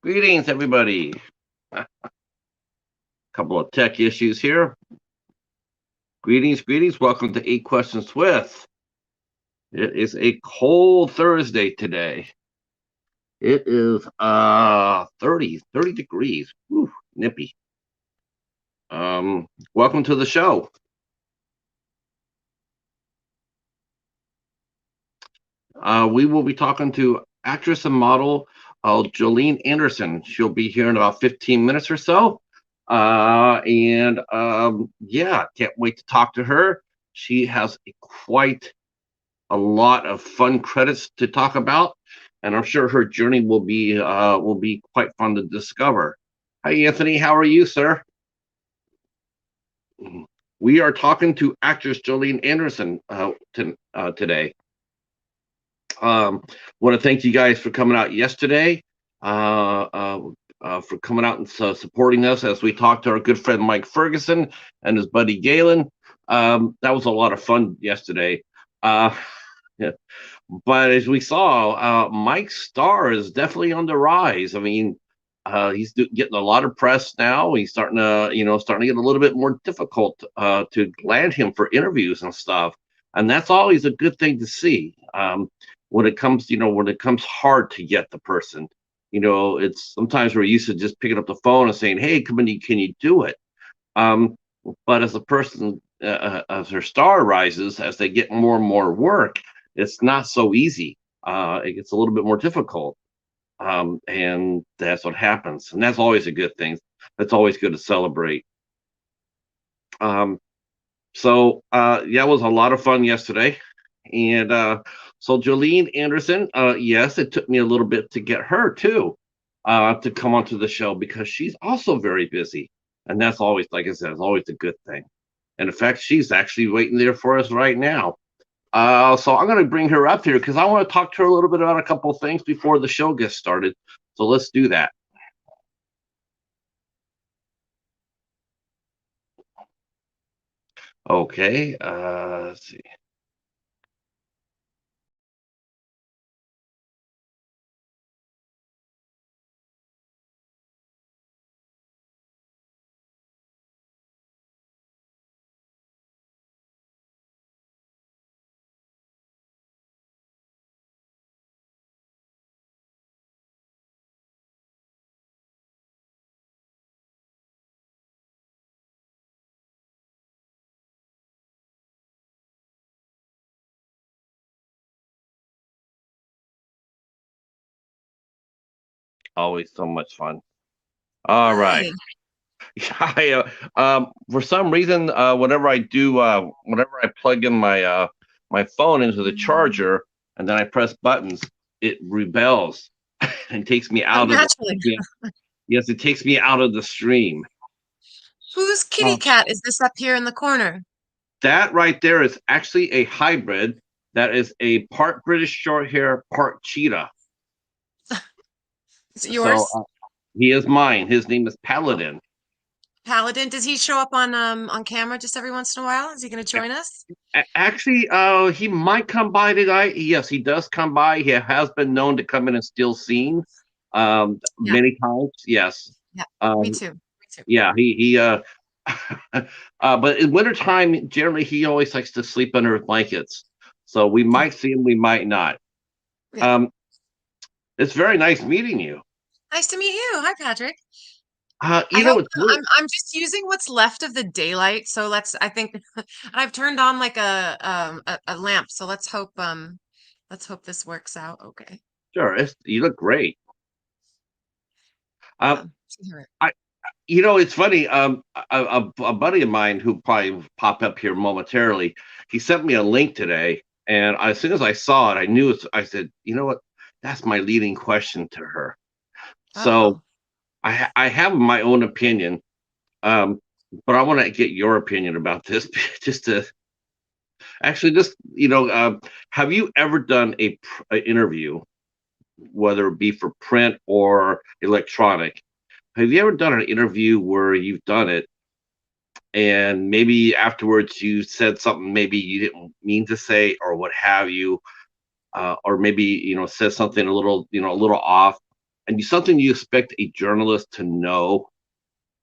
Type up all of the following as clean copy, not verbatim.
Greetings, everybody. A couple of tech issues here. Greetings. Welcome to 8 Questions with. It is a cold Thursday today. It is 30 degrees. Whew, nippy. Welcome to the show. We will be talking to actress and model Jolene Andersen. She'll be here in about 15 minutes or so. Yeah, can't wait to talk to her. She has quite a lot of fun credits to talk about, and I'm sure her journey will be quite fun to discover. Hi, Anthony. How are you, sir? We are talking to actress Jolene Andersen today. Want to thank you guys for coming out yesterday, for coming out and supporting us as we talked to our good friend Mike Ferguson and his buddy Galen. That was a lot of fun yesterday. Yeah. But as we saw, Mike's star is definitely on the rise. I mean, he's getting a lot of press now. He's starting to get a little bit more difficult to land him for interviews and stuff. And that's always a good thing to see. When it comes hard to get the person, it's sometimes we're used to just picking up the phone and saying, "Hey, come in, can you do it?" But as a person, as their star rises, as they get more and more work, it's not so easy. It gets a little bit more difficult, and that's what happens. And that's always a good thing. That's always good to celebrate. Yeah, it was a lot of fun yesterday, and so Jolene Andersen. Yes, it took me a little bit to get her too, to come onto the show because she's also very busy, and that's always, like I said, it's always a good thing. And in fact, she's actually waiting there for us right now. So I'm going to bring her up here because I want to talk to her a little bit about a couple of things before the show gets started. So let's do that. Okay. Let's see. Always so much fun. All right. Hi. For some reason, whenever I plug in my phone into the charger and then I press buttons, it rebels and takes me out of the Naturally. yeah, yes, it takes me out of the stream. Whose kitty Uh, cat is this up here in the corner? that right there is actually a hybrid. That is a part British short hair, part cheetah. Is it So yours? he is mine. His name is Paladin. Paladin. Does he show up on camera just every once in a while? Is he going to join us? Actually, he might come by tonight. Yes, he does come by. He has been known to come in and steal scenes, Yeah. many times. Yes. Yeah. Me Um, too. Me too. yeah, but in wintertime, generally, he always likes to sleep under his blankets. So we Yeah. might see him, we might not. Yeah. Um, it's very nice meeting you. Nice to meet you. Hi, Patrick. I You know, hope it's really, I'm just using what's left of the daylight. So I think I've turned on like a lamp. So let's hope this works out. Okay. sure, you look great. Um, So here I, it's funny. A buddy of mine who probably will pop up here momentarily, he sent me a link today, and as soon as I saw it, I knew it. I said, you know what? That's my leading question to her. So Uh-oh. I have my own opinion, um, but I want to get your opinion about this. Just to actually, just have you ever done a interview, whether it be for print or electronic? Have you ever done an interview where you've done it and maybe afterwards you said something maybe you didn't mean to say or what have you, or maybe said something a little off, and something you expect a journalist to know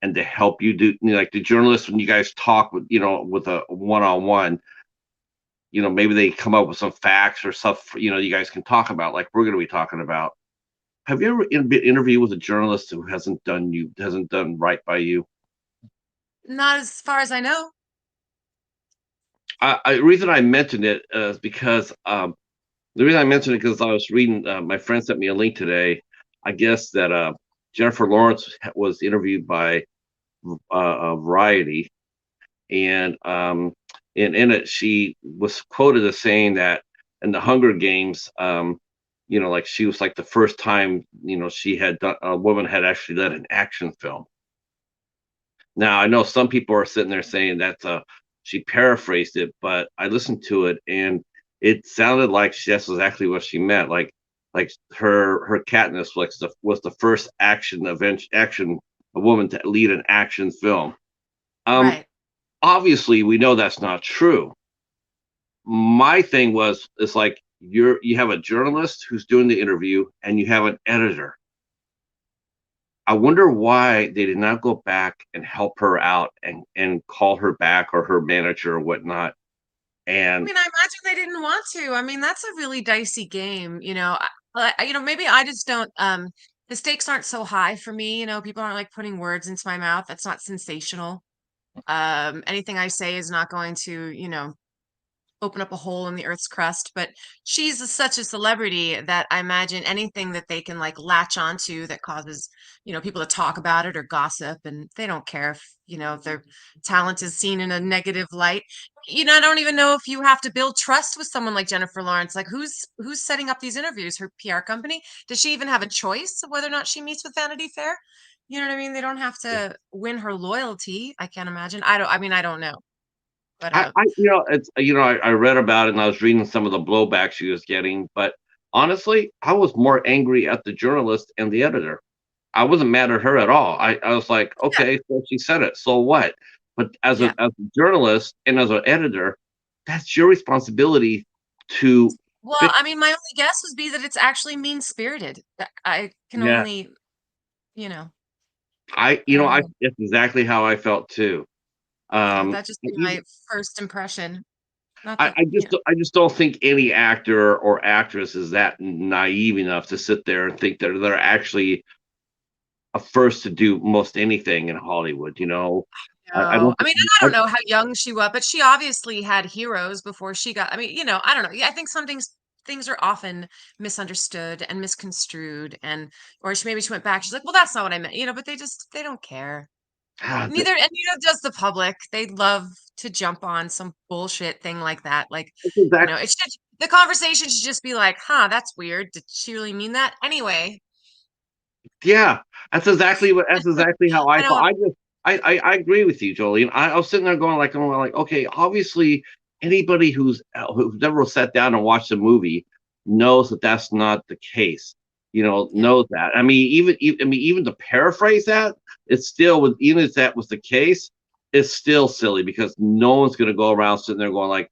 and to help you do, like the journalists when you guys talk with, with a one-on-one, maybe they come up with some facts or stuff, you guys can talk about, like we're going to be talking about. Have you ever been interviewed with a journalist who hasn't done right by you? Not as far as I know. The reason I mentioned it is because the reason I mentioned it because I was reading. My friend sent me a link today. I guess that Jennifer Lawrence was interviewed by Variety, and in it she was quoted as saying that in the Hunger Games, like she was like the first time she had done, a woman had actually led an action film. Now I know some people are sitting there saying that she paraphrased it, but I listened to it and it sounded like that's exactly what she meant. Like her Katniss was the first action a woman to lead an action film. Um, Right. Obviously we know that's not true. My thing was it's like you have a journalist who's doing the interview and you have an editor. I wonder why they did not go back and help her out and call her back or her manager or whatnot. I And mean, I imagine they didn't want to. I mean, that's a really dicey game, you know. Maybe I just don't the stakes aren't so high for me, people aren't like putting words into my mouth. That's not sensational. Anything I say is not going to, open up a hole in the earth's crust, but she's such a celebrity that I imagine anything that they can like latch onto that causes, people to talk about it or gossip, and they don't care if, their talent is seen in a negative light. I don't even know if you have to build trust with someone like Jennifer Lawrence. Like who's setting up these interviews? Her PR company? Does she even have a choice of whether or not she meets with Vanity Fair? You know what I mean? They don't have to win her loyalty. I can't imagine. I don't know. But it's I read about it and I was reading some of the blowback she was getting, but honestly, I was more angry at the journalist and the editor. I wasn't mad at her at all. I was like, yeah, okay, so she said it, so what? But yeah. as a journalist and as an editor, that's your responsibility to Well, fix. I mean, my only guess would be that it's actually mean-spirited. I can Yeah, only, you know, I I don't I know. that's exactly how I felt too. That just be Even my first impression. Not I, that, I just I just don't think any actor or actress is that naive enough to sit there and think that they're actually a first to do most anything in Hollywood. I no. don't I mean, and I don't know how young she was, but she obviously had heroes before she got, I mean, I don't know. Yeah, I think some things are often misunderstood and misconstrued, or maybe she went back. She's like, well, that's not what I meant, but they don't care. ah, Neither does the public. They love to jump on some bullshit thing like that. Like, that's exact, the conversation should just be like, huh, that's weird. Did she really mean that? Anyway, yeah, that's exactly how I I felt. don't, I agree with you, Jolene. I was sitting there going like, okay, obviously anybody who's never sat down and watched a movie knows that that's not the case. yeah, Knows that. I mean, even to paraphrase that, it's still with even if that was the case, it's still silly because no one's going to go around sitting there going like,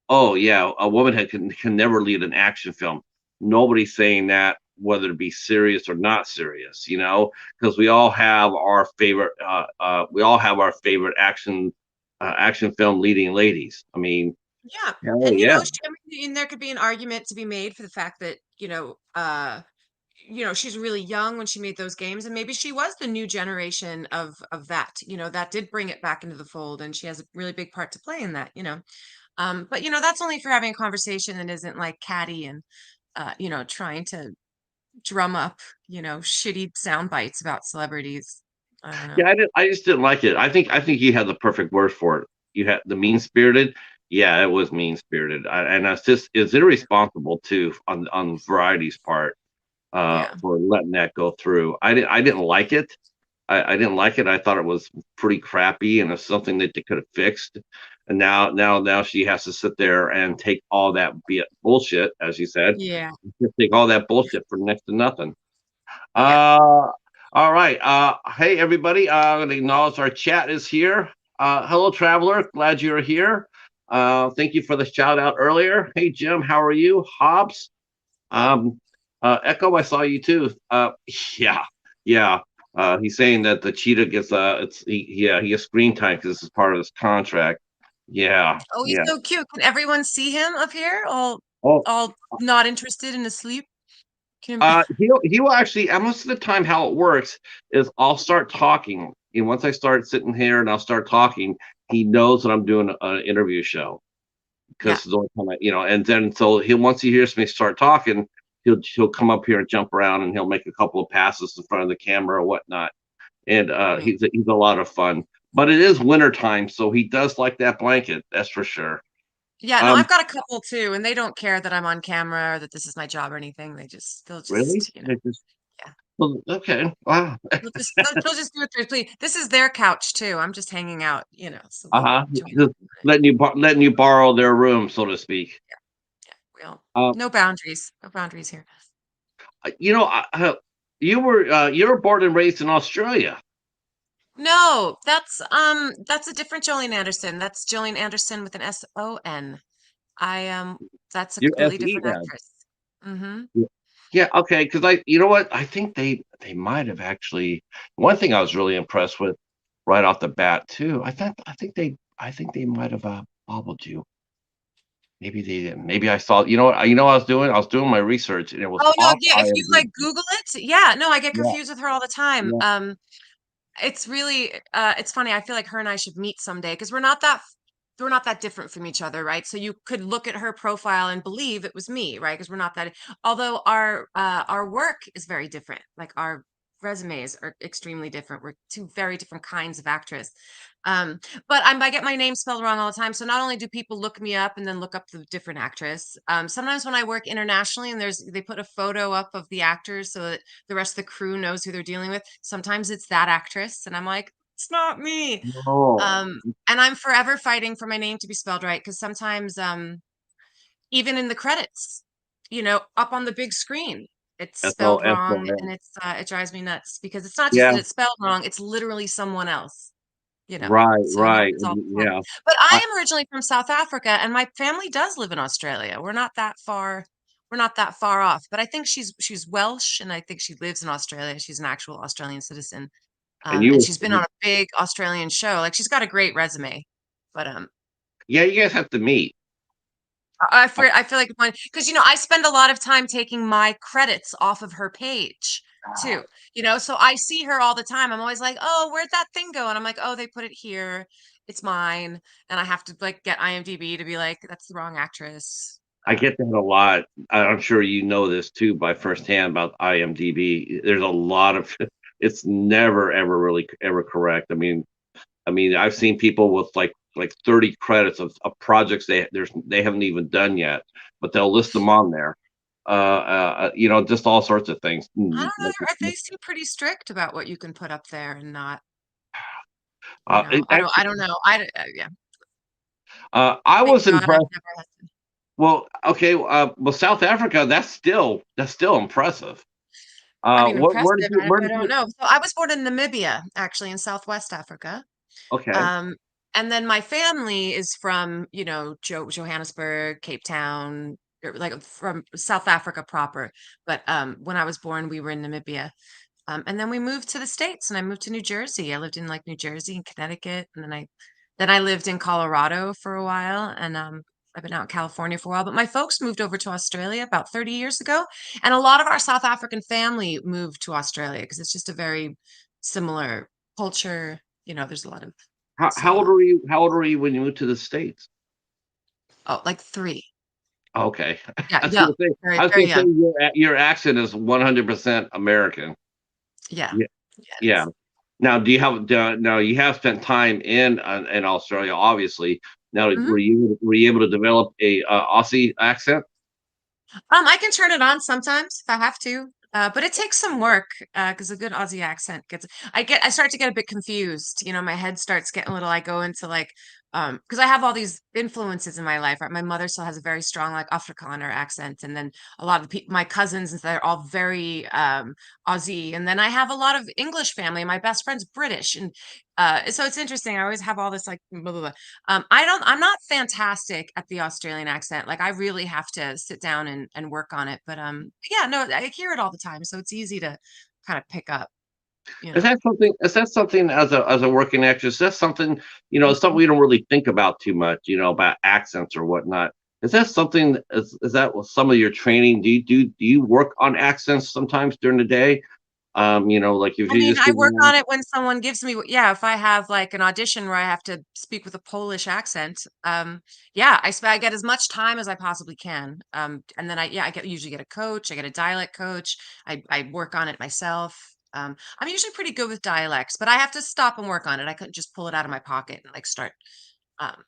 oh yeah, a woman can never lead an action film. Nobody's saying that, whether it be serious or not serious, because we all have our favorite action film leading ladies. I mean, yeah. hell And, yeah, I mean, there could be an argument to be made for the fact that, she's really young when she made those games, and maybe she was the new generation of that, that did bring it back into the fold, and she has a really big part to play in that. But that's only for having a conversation that isn't like catty and trying to drum up, shitty sound bites about celebrities. I don't know. yeah. I just didn't like it. I think you had the perfect word for it. You had the mean spirited. Yeah, it was mean spirited, and that's just it's irresponsible too on Variety's part Yeah. for letting that go through. I didn't like it. I didn't like it. I thought it was pretty crappy and it's something that they could have fixed. And now she has to sit there and take all that bullshit, as you said, Yeah. take all that bullshit for next to nothing. Yeah. All right. Hey everybody. I'm gonna acknowledge our chat is here. Hello, traveler. Glad you're here. Thank you for the shout out earlier. Hey Jim, how are you? Hobbs. Um, Echo, I saw you too. Yeah, yeah. He's saying that the cheetah gets yeah, he gets screen time because this is part of his contract. Yeah, Oh, he's yeah. so cute. Can everyone see him up here? Oh, All not interested and asleep? Can he will actually. Most of the time, how it works is I'll start talking, and once I start sitting here and I'll start talking, he knows that I'm doing an interview show yeah. because the only time and then so he once he hears me start talking, he'll come up here and jump around and he'll make a couple of passes in front of the camera or whatnot. And Right. he's a lot of fun. But it is winter time, so he does like that blanket. That's for sure. Yeah, no, Um, I've got a couple too, and they don't care that I'm on camera or that this is my job or anything. They'll really? just, It just, yeah. well, okay. Wow. They'll just do what they please. This is their couch too. I'm just hanging out, so they'll Uh-huh. join Just in. letting you borrow their room, so to speak. Yeah, yeah. Well, Um, no boundaries. No boundaries here. you know, you were born and raised in Australia. No, that's a different Jolene Anderson. That's Jolene Anderson with an S-O-N. I That's a You're completely different SEN. actress. Mm-hmm. Yeah. Yeah, okay, because you know what? I think they might have actually. One thing I was really impressed with right off the bat too. I think they might have bobbled you. Maybe they didn't. Maybe I saw. You know what? I was doing. I was doing my research, and it was Oh no, off yeah, if you like IMDb. Google it, yeah, no, I get Yeah, confused with her all the time. yeah. It's really it's funny. I feel like her and I should meet someday because we're not that different from each other, right? So you could look at her profile and believe it was me, right? Because we're not that, although our work is very different. Like our resumes are extremely different. We're two very different kinds of actress. Um, but I get my name spelled wrong all the time. So not only do people look me up and then look up the different actress, sometimes when I work internationally and they put a photo up of the actors so that the rest of the crew knows who they're dealing with. Sometimes it's that actress, and I'm like, it's not me. No, Um, and I'm forever fighting for my name to be spelled right because sometimes, even in the credits, up on the big screen, it's spelled wrong, and SOSON. it drives me nuts because it's not just Yeah, that it's spelled wrong; it's literally someone else. right, So it right. happens all the time. Yeah, But I, I am originally from South Africa, and my family does live in Australia. We're not that far. We're not that far off. But I think she's Welsh, and I think she lives in Australia. She's an actual Australian citizen, and and she's been you, on a big Australian show. Like she's got a great resume. But yeah, you guys have to meet. I feel like one because I spend a lot of time taking my credits off of her page too. So I see her all the time. I'm always like, "Oh, where'd that thing go?" And I'm like, "Oh, they put it here. It's mine." And I have to like get IMDb to be like, "That's the wrong actress." I get that a lot. I'm sure you know this too by firsthand about IMDb. There's a lot of it's never ever really ever correct. I mean, I've seen people with like 30 credits of projects they haven't even done yet, but they'll list them on there. Just all sorts of things. I don't know. They seem pretty strict about what you can put up there and not. I Actually, don't know. Yeah. I Thank was God I've impressed. never had to. Well, okay, well, South Africa, that's still impressive. I mean, Where did impressive. you where I did don't you? know. So I was born in Namibia, actually, in Southwest Africa. Okay, Um, and then my family is from, Johannesburg, Cape Town, like from South Africa proper. But when I was born, we were in Namibia. And then we moved to the States and I moved to New Jersey. I lived in like New Jersey and Connecticut. And then I lived in Colorado for a while. And I've been out in California for a while. But my folks moved over to Australia about 30 years ago. And a lot of our South African family moved to Australia because it's just a very similar culture. There's a lot of so, how old were you? How old were you when you moved to the States? oh, like 3. Okay, Yeah, I was young, gonna say very, I was very gonna say young. your accent is 100% American. Yeah, Yeah, yeah, it yeah. is. Now you have spent time in Australia, obviously. Now, Mhm. were you able to develop a Aussie accent? I can turn it on sometimes if I have to, but it takes some work because a good Aussie accent I start to get a bit confused. My head starts getting a little. I go into like Because I have all these influences in my life, right? My mother still has a very strong like Afrikaner accent, and then a lot of the people, my cousins, they're all very Aussie, and then I have a lot of English family. My best friend's British, and so it's interesting. I always have all this like blah, blah, blah. I'm not fantastic at the Australian accent. Like I really have to sit down and work on it. But yeah, no, I hear it all the time, so it's easy to kind of pick up, you Is know. that something? Is that something as a working actress? That's something something Mhm. we don't really think about too much. About accents or whatnot. Is that something? Is that some of your training? Do you work on accents sometimes during the day? Like if I you mean, just I get work on it when someone gives me yeah, if I have, like, an audition where I have to speak with a Polish accent, yeah, I get as much time as I possibly can, and then I usually get a coach, I get a dialect coach, I work on it myself, I'm usually pretty good with dialects, but I have to stop and work on it, I couldn't just pull it out of my pocket and, like, start, um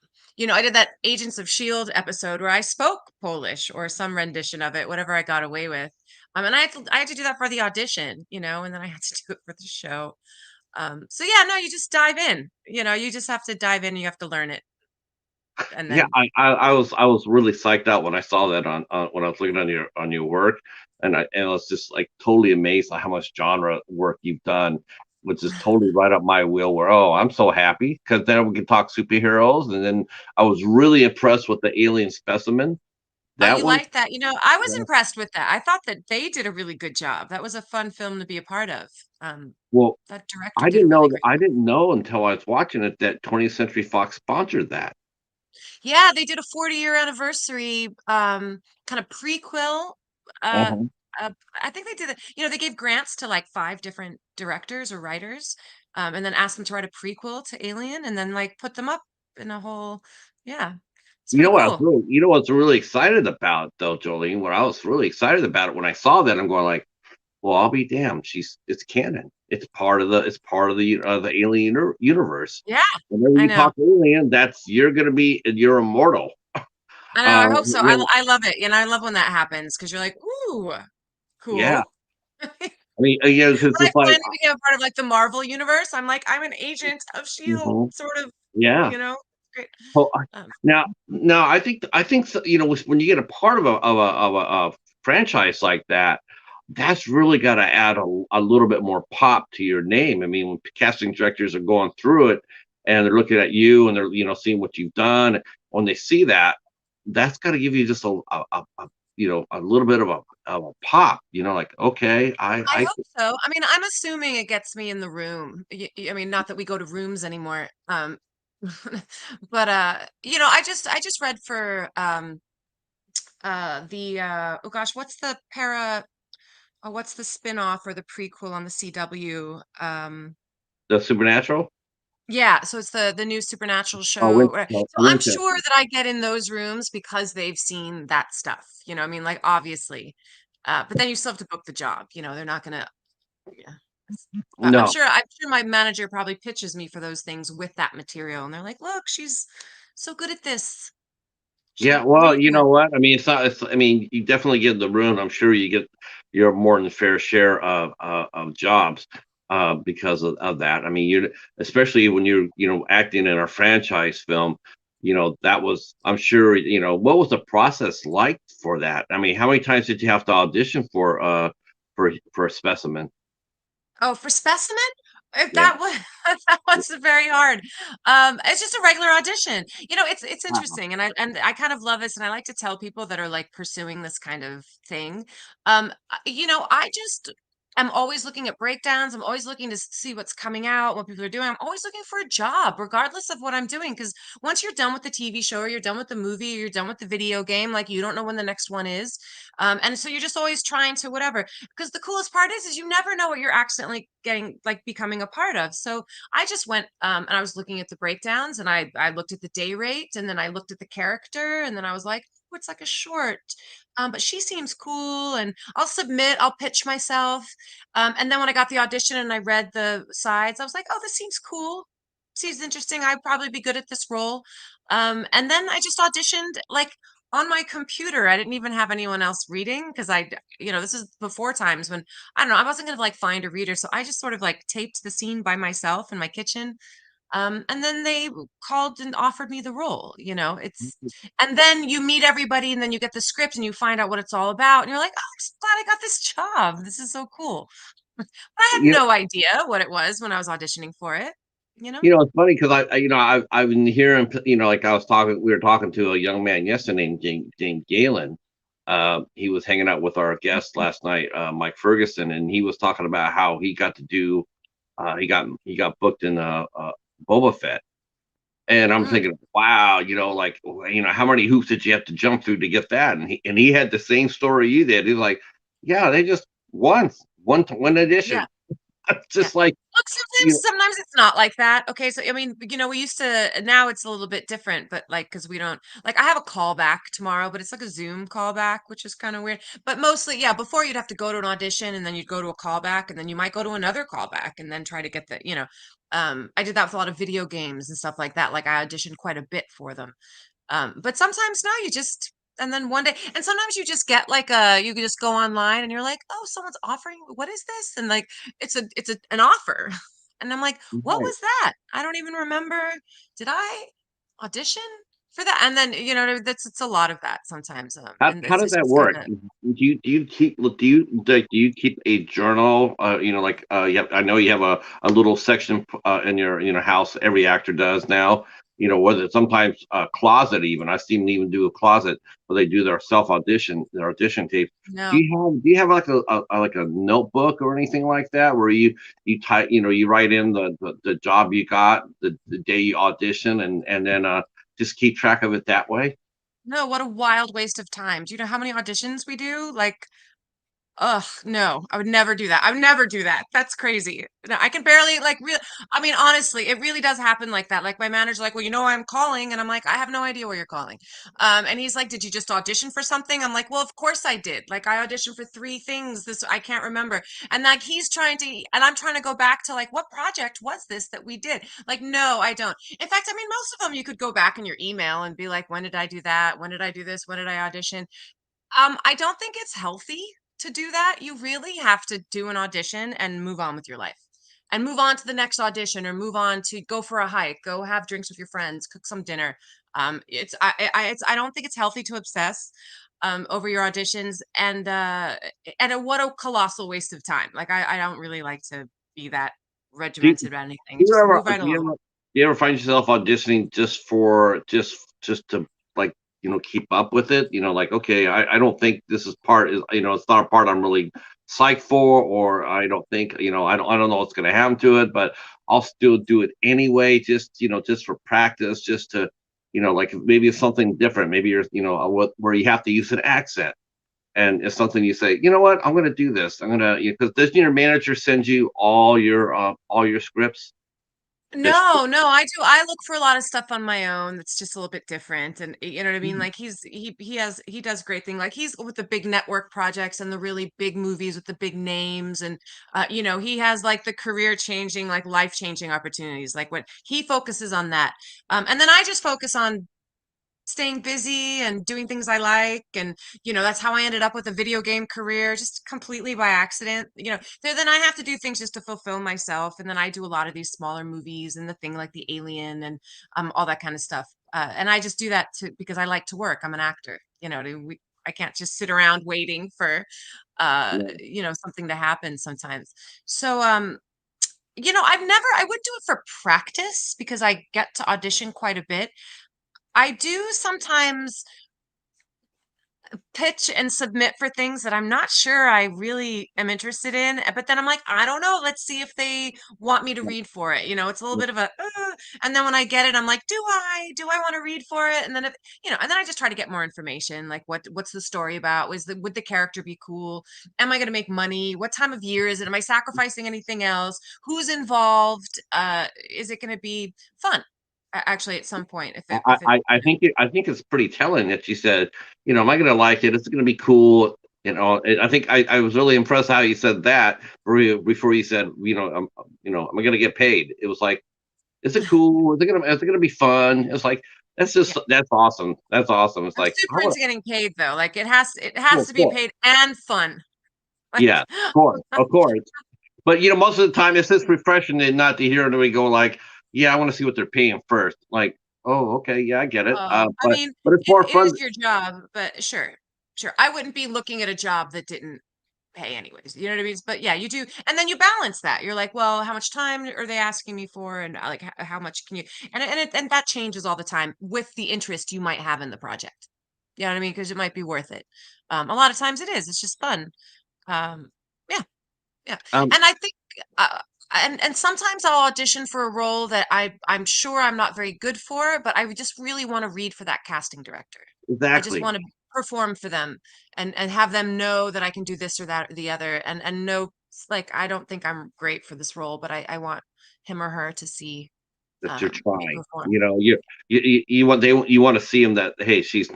I did that Agents of S.H.I.E.L.D. episode where I spoke Polish or some rendition of it, whatever I got away with. And I had to do that for the audition, and then I had to do it for the show. So yeah, no, you just dive in. You just have to dive in, you have to learn it. And Yeah, then I was really psyched out when I saw that on when I was looking on your work, and I was just like totally amazed at how much genre work you've done, which is totally right up my wheel. Where I'm so happy because then we can talk superheroes, and then I was really impressed with the Alien Specimen. oh, That you one, like that. I was yeah. impressed with that. I thought that they did a really good job. That was a fun film to be a part of. Um, Well, that director I did a didn't really know great I job. didn't know until I was watching it that 20th Century Fox sponsored that. Yeah, they did a 40-year anniversary kind of prequel. Uh, Uh-huh. uh I think they did it. They gave grants to like five different directors or writers, and then asked them to write a prequel to Alien and then like put them up in a whole yeah. It's You pretty know what I was cool. really, you know what's really excited about though, Jolene? What I was really excited about it when I saw that, I'm going like, well, I'll be damned. It's canon. It's part of the alien universe. Yeah, Whenever I you know. talk alien, you're immortal. I know. I Uh, hope so. you know, I love it. I love when that happens because you're like, ooh, yeah. cool. I mean, because When I it's like, finally became a part of like the Marvel universe, I'm like, I'm an agent of Shield, mhm, sort of, yeah. you know. Great. Well, Um, now I think so, when you get a part of a franchise like that, that's really got to add a little bit more pop to your name. I mean, when casting directors are going through it and they're looking at you and they're seeing what you've done, when they see that, that's got to give you just a little bit of a pop. Like okay, I hope so. I mean, I'm assuming it gets me in the room. I mean, not that we go to rooms anymore. But I just read for the oh gosh, what's the spin-off or the prequel on the CW? the Supernatural. Yeah, so it's the new Supernatural Oh, show. So I'm sure Winchester. that I get in those rooms because they've seen that stuff. I mean, like obviously. But then you still have to book the job. They're not gonna yeah. I'm No. sure I'm sure my manager probably pitches me for those things with that material, and they're like, "Look, she's so good at this. Yeah, She well, really you can." know what? I mean, it's not. I mean, you definitely get in the room. I'm sure you get your more than fair share of jobs because of that. I mean, especially when you're acting in a franchise film. That was. I'm sure. What was the process like for that? I mean, how many times did you have to audition for a specimen? Oh, for Specimen? If Yeah. that was that was very hard. It's just a regular audition. It's Wow. interesting, and I kind of love this, and I like to tell people that are like pursuing this kind of thing. I just am always looking at breakdowns. I'm always looking to see what's coming out, what people are doing. I'm always looking for a job, regardless of what I'm doing, because once you're done with the TV show, or you're done with the movie, or you're done with the video game, like you don't know when the next one is, and so you're just always trying to whatever because the coolest part is you never know what you're accidentally getting like becoming a part of. So I just went and I was looking at the breakdowns and I looked at the day rate and then I looked at the character and then I was like, oh, it's like a short. But she seems cool and I'll pitch myself. And then when I got the audition and I read the sides, I was like, oh, this seems cool. Seems interesting. I'd probably be good at this role. And then I just auditioned like on my computer. I didn't even have anyone else reading because this is before times when I don't know, I wasn't gonna like find a reader. So I just sort of like taped the scene by myself in my kitchen. And then they called and offered me the role. It's and then you meet everybody, and then you get the script, and you find out what it's all about, and you're like, oh, I'm so glad I got this job. This is so cool. I had You no idea what it was when I was auditioning for it. You know? it's funny because I've been hearing, like we were talking to a young man yesterday named Galen. He was hanging out with our guest last night, Mike Ferguson, and he was talking about how he got to do, he got booked in Boba Fett. And I'm Mm, thinking, wow, like, how many hoops did you have to jump through to get that? And he had the same story you did. He's like, yeah, they just one yeah. edition. Yeah. Just like, Look, you sometimes it's not like that. Okay, so I mean, we used to now it's a little bit different, but like because we don't like I have a callback tomorrow, but it's like a Zoom callback, which is kind of weird. But mostly, yeah, before you'd have to go to an audition and then you'd go to a callback and then you might go to another callback and then try to get I did that with a lot of video games and stuff like that. Like I auditioned quite a bit for them. But sometimes no, you just and then one day, and sometimes you just get like you can just go online and you're like, oh, someone's offering, what is this? And like an offer. And I'm like, what right. was that? I don't even remember. Did I audition for that? And then, it's a lot of that sometimes. And How does it's that just work? gotta Do you keep a journal? Like, yeah, I know you have a little section in your house. Every actor does now. Whether it's sometimes a closet, even I've seen them even do a closet where they do their audition tape. Do no. you have like like a notebook or anything like that where you type, you write in the job you got, the day you audition, and then just keep track of it that way? No, what a wild waste of time. Do you know how many auditions we do? Like, ugh, no, I would never do that. I would never do that. That's crazy. No, I can barely like real I mean, honestly, it really does happen like that. Like my manager's like, "Well, I'm calling." And I'm like, "I have no idea where you're calling." And he's like, "Did you just audition for something?" I'm like, "Well, of course I did. Like I auditioned for 3 things. This I can't remember." And like and I'm trying to go back to like, "What project was this that we did?" Like, "No, I don't." In fact, I mean, most of them you could go back in your email and be like, "When did I do that? When did I do this? When did I audition?" I don't think it's healthy to do that. You really have to do an audition and move on with your life. And move on to the next audition or move on to go for a hike, go have drinks with your friends, cook some dinner. I don't think it's healthy to obsess over your auditions what a colossal waste of time. Like I don't really like to be that Do you, regimented about anything. Do you Just ever move right along. find yourself auditioning just to like keep up with it? Like, okay, I don't think this is part is it's not a part I'm really psyched for, or I don't think I don't know what's going to happen to it, but I'll still do it anyway, just for practice, just to like maybe it's something different. Maybe you're where you have to use an accent. And it's something you say, you know what, I'm going to do this. I'm going to, because doesn't your manager send you all your scripts? Does she? No, no, I do. I look for a lot of stuff on my own that's just a little bit different. And you know what I mean? Mm. Like he does great thing. Like he's with the big network projects and the really big movies with the big names. And he has like the career changing, like life changing opportunities. Like when he focuses on that. And then I just focus on staying busy and doing things I like. And, that's how I ended up with a video game career, just completely by accident. Then I have to do things just to fulfill myself. And then I do a lot of these smaller movies and the thing like the Alien and all that kind of stuff. And I just do that because I like to work. I'm an actor, I can't just sit around waiting for, Yeah. something to happen sometimes. So, I would do it for practice because I get to audition quite a bit. I do sometimes pitch and submit for things that I'm not sure I really am interested in, but then I'm like, I don't know. Let's see if they want me to read for it. It's a little bit of and then when I get it, I'm like, do I want to read for it? And then and then I just try to get more information, like what's the story about? Would the character be cool? Am I going to make money? What time of year is it? Am I sacrificing anything else? Who's involved? Is it going to be fun? Actually, at some point, if it I think it's pretty telling that you said, am I going to like it? It's going to be cool. I think I was really impressed how you said that before you said, am I going to get paid? It was like, is it cool? Is it gonna be fun? It's like yeah. that's awesome. That's awesome. It's I'm like I super want into getting paid though. Like it has to, to be cool. paid and fun. Yeah, Like of course. But most of the time, it's just refreshing and not to hear anybody go like, yeah, I want to see what they're paying first. Like, oh, okay, yeah, I get it. I mean, But it's more it fun. is your job, but sure, sure. I wouldn't be looking at a job that didn't pay anyways. You know what I mean? But yeah, you do, and then you balance that. You're like, well, how much time are they asking me for, and like how much can you? And that changes all the time with the interest you might have in the project. You know what I mean? Because it might be worth it. A lot of times it is. It's just fun. Um, yeah, yeah. Um, And I think, uh, and sometimes I'll audition for a role that I'm sure I'm not very good for, but I would just really want to read for that casting director. I just exactly. want to perform for them and have them know that I can do this or that or the other and know like I don't think I'm great for this role, but I want him or her to see That you're me trying. perform. You know, you want you want to see them that hey, she's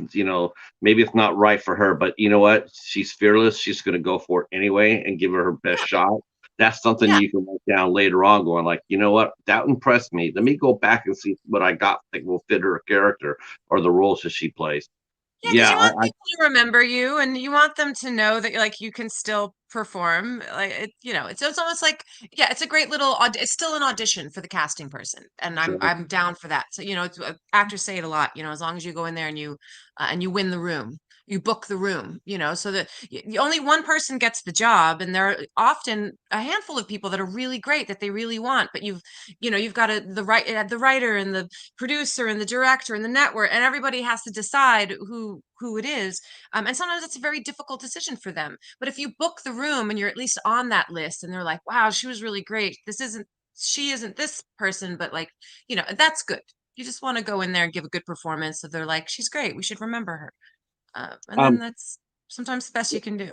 maybe it's not right for her, but you know what? She's fearless. She's going to go for it anyway and give her best Yeah, shot. That's something yeah. you can write down later on, going like, you know what? That impressed me. Let me go back and see what I got that will fit her character or the roles that she plays. Yeah, because Yeah, you want people to remember you, and you want them to know that like you can still perform. Like it's almost like yeah, it's a great little it's still an audition for the casting person, and sure. I'm down for that. So it's, actors say it a lot. As long as you go in there and you win the room, you book the room. So that only one person gets the job, and there are often a handful of people that are really great that they really want, but you've got the writer and the producer and the director and the network, and everybody has to decide who it is. And sometimes it's a very difficult decision for them. But if you book the room and you're at least on that list, and they're like, "Wow, she was really great. She isn't this person, but like, that's good." You just want to go in there and give a good performance. So they're like, "She's great. We should remember her." And then Um, that's sometimes the best you can do.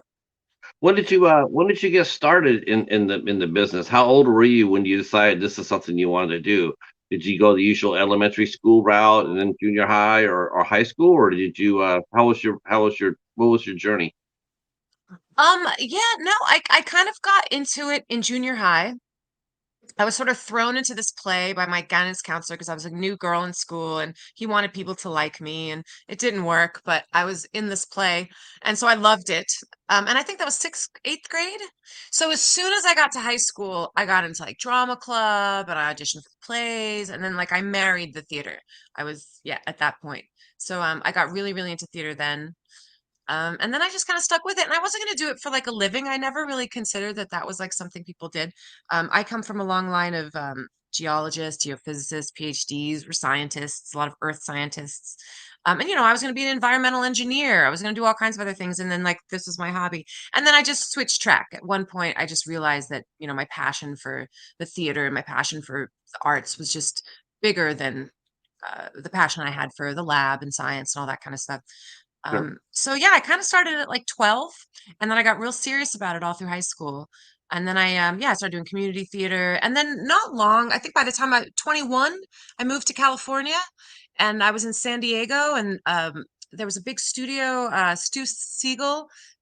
when did you get started in the business? How old were you when you decided this is something you wanted to do? Did you go the usual elementary school route and then junior high or high school, or did you how was your what was your journey? Yeah, no, I kind of got into it in junior high. I was sort of thrown into this play by my guidance counselor because I was a new girl in school and he wanted people to like me, and it didn't work, but I was in this play and so I loved it. And I think that was eighth grade. So as soon as I got to high school, I got into like drama club and I auditioned for plays, and then like I married the theater. I was, yeah, at that point. So I got really, really into theater then. And then I just kind of stuck with it. And I wasn't going to do it for like a living. I never really considered that that was like something people did. I come from a long line of geologists, geophysicists, PhDs, or scientists, a lot of earth scientists. And I was going to be an environmental engineer. I was going to do all kinds of other things. And then like this was my hobby. And then I just switched track. At one point, I just realized that, my passion for the theater and my passion for the arts was just bigger than the passion I had for the lab and science and all that kind of stuff. Sure. So yeah, I kind of started at like 12, and then I got real serious about it all through high school. And then I started doing community theater. And then not long, I think by the time I 21, I moved to California, and I was in San Diego, and there was a big studio,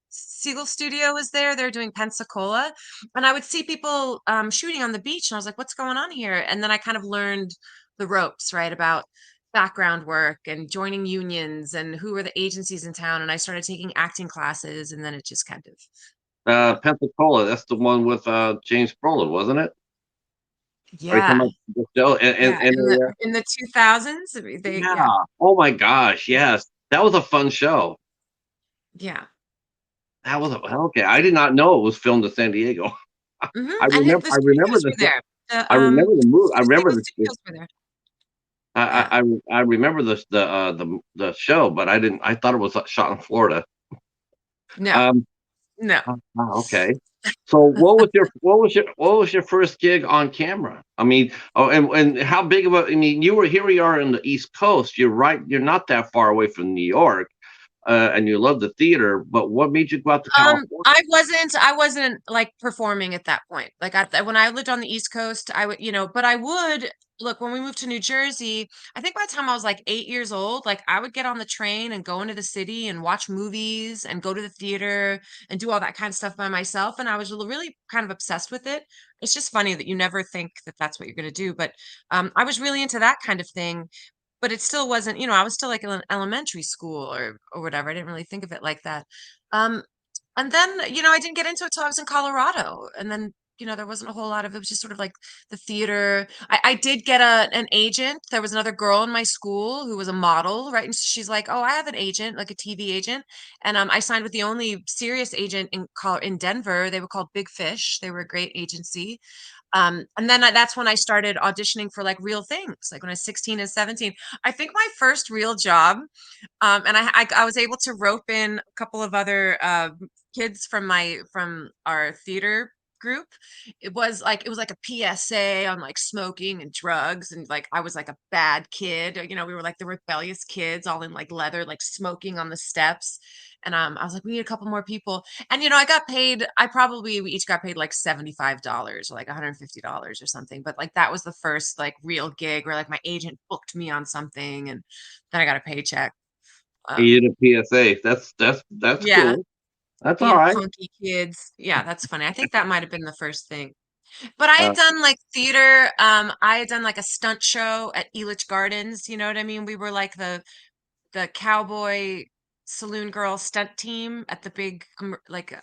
Siegel Studio was there. They're doing Pensacola. And I would see people shooting on the beach, and I was like, what's going on here? And then I kind of learned the ropes, right, about background work and joining unions and who were the agencies in town. And I started taking acting classes, and then it just kind of Pensacola, that's the one with James Brolin, wasn't it? Are you talking yeah, about the show? yeah, in And the 2000s, they yeah. yeah, Oh my gosh, yes, that was a fun show. yeah. That was okay. I did not know it was filmed in San Diego. Hmm. I And remember. the I remember studios the. were there. The I remember the movie. I remember Siegel the. Studios were there. Yeah. I remember the show, but I didn't. I thought it was shot in Florida. No, Um. no. Okay. So what was your first gig on camera? I mean, oh, and how big of a? I mean, you were here. We are in the East Coast. You're right. You're not that far away from New York, and you love the theater. But what made you go out to California? I wasn't like performing at that point. Like when I lived on the East Coast, I would, but I would look when we moved to New Jersey. I think by the time I was like 8 years old, like I would get on the train and go into the city and watch movies and go to the theater and do all that kind of stuff by myself. And I was really kind of obsessed with it. It's just funny that you never think that that's what you're going to do, but I was really into that kind of thing. But it still wasn't, I was still like in elementary school or whatever. I didn't really think of it like that. Um, and then, I didn't get into it till I was in Colorado. And then, there wasn't a whole lot of, it was just sort of like the theater. I did get an agent. There was another girl in my school who was a model, right? And she's like, "Oh, I have an agent, like a TV agent." And I signed with the only serious agent in Denver. They were called Big Fish. They were a great agency. And then that's when I started auditioning for like real things, like when I was 16 and 17. I think my first real job, and I was able to rope in a couple of other kids from our theater group. It was like a PSA on like smoking and drugs, and like I was like a bad kid. We were like the rebellious kids, all in like leather, like smoking on the steps. And I was like, we need a couple more people. And I got paid. We each got paid like $75 or like $150 or something. But like that was the first like real gig where like my agent booked me on something, and then I got a paycheck. Um, You did a PSA. That's yeah, cool. That's all being right. punky kids. Yeah, that's funny. I think that might have been the first thing. But I had Uh, done like theater. I had done like a stunt show at Elitch Gardens. You know what I mean? We were like the cowboy saloon girl stunt team at the big like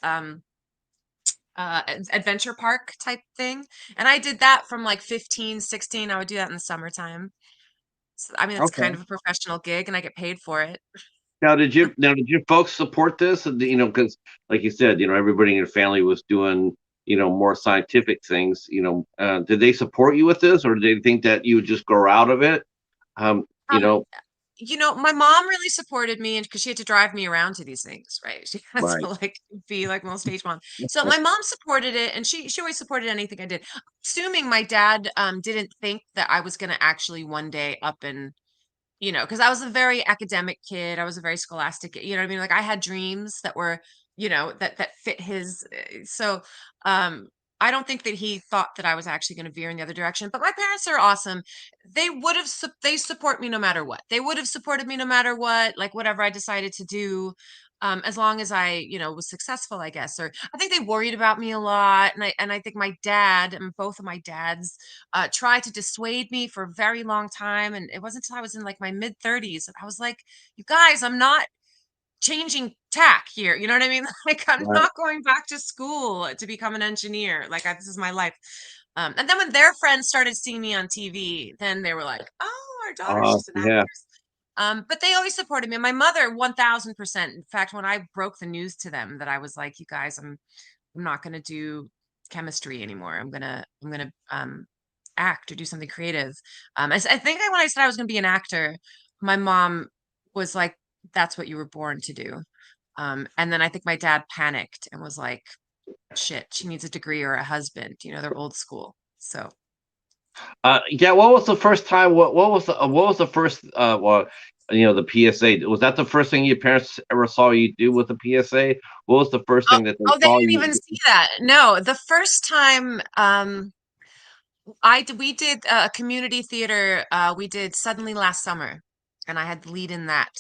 adventure park type thing. And I did that from like 15, 16. I would do that in the summertime. So, I mean, it's kind okay. of a professional gig and I get paid for it. Now did your folks support this? And because like you said, everybody in your family was doing, more scientific things. Did they support you with this, or did they think that you would just grow out of it? Um, you Um, know, my mom really supported me, and because she had to drive me around to these things, right? She had to right. like be like most stage mom. So my mom supported it, and she always supported anything I did. Assuming my dad didn't think that I was going to actually one day up and because I was a very academic kid. I was a very scholastic, you know what I mean? Like I had dreams that were, that fit his. So, um, I don't think that he thought that I was actually going to veer in the other direction. But my parents are awesome. They support me no matter what. They would have supported me no matter what, like whatever I decided to do. As long as I, was successful, I guess. Or I think they worried about me a lot, and I think my dad and both of my dads tried to dissuade me for a very long time. And it wasn't until I was in like my mid 30s that I was like, you guys, I'm not changing tack here. You know what I mean? Like, I'm Right. not going back to school to become an engineer. Like, this is my life. And then when their friends started seeing me on TV, then they were like, oh, our daughter's just an Yeah. actress. But they always supported me. My mother, 1000%. In fact, when I broke the news to them that I was like, you guys, I'm not going to do chemistry anymore. I'm gonna act or do something creative. I think when I said I was going to be an actor, my mom was like, "That's what you were born to do." And then I think my dad panicked and was like, "Shit, she needs a degree or a husband." They're old school. So Yeah. What was the first time? What was the first? The PSA. Was that the first thing your parents ever saw you do with the PSA? What was the first oh, thing that they oh, they saw didn't you? even see that. No, the first time we did a community theater. We did Suddenly Last Summer, and I had the lead in that.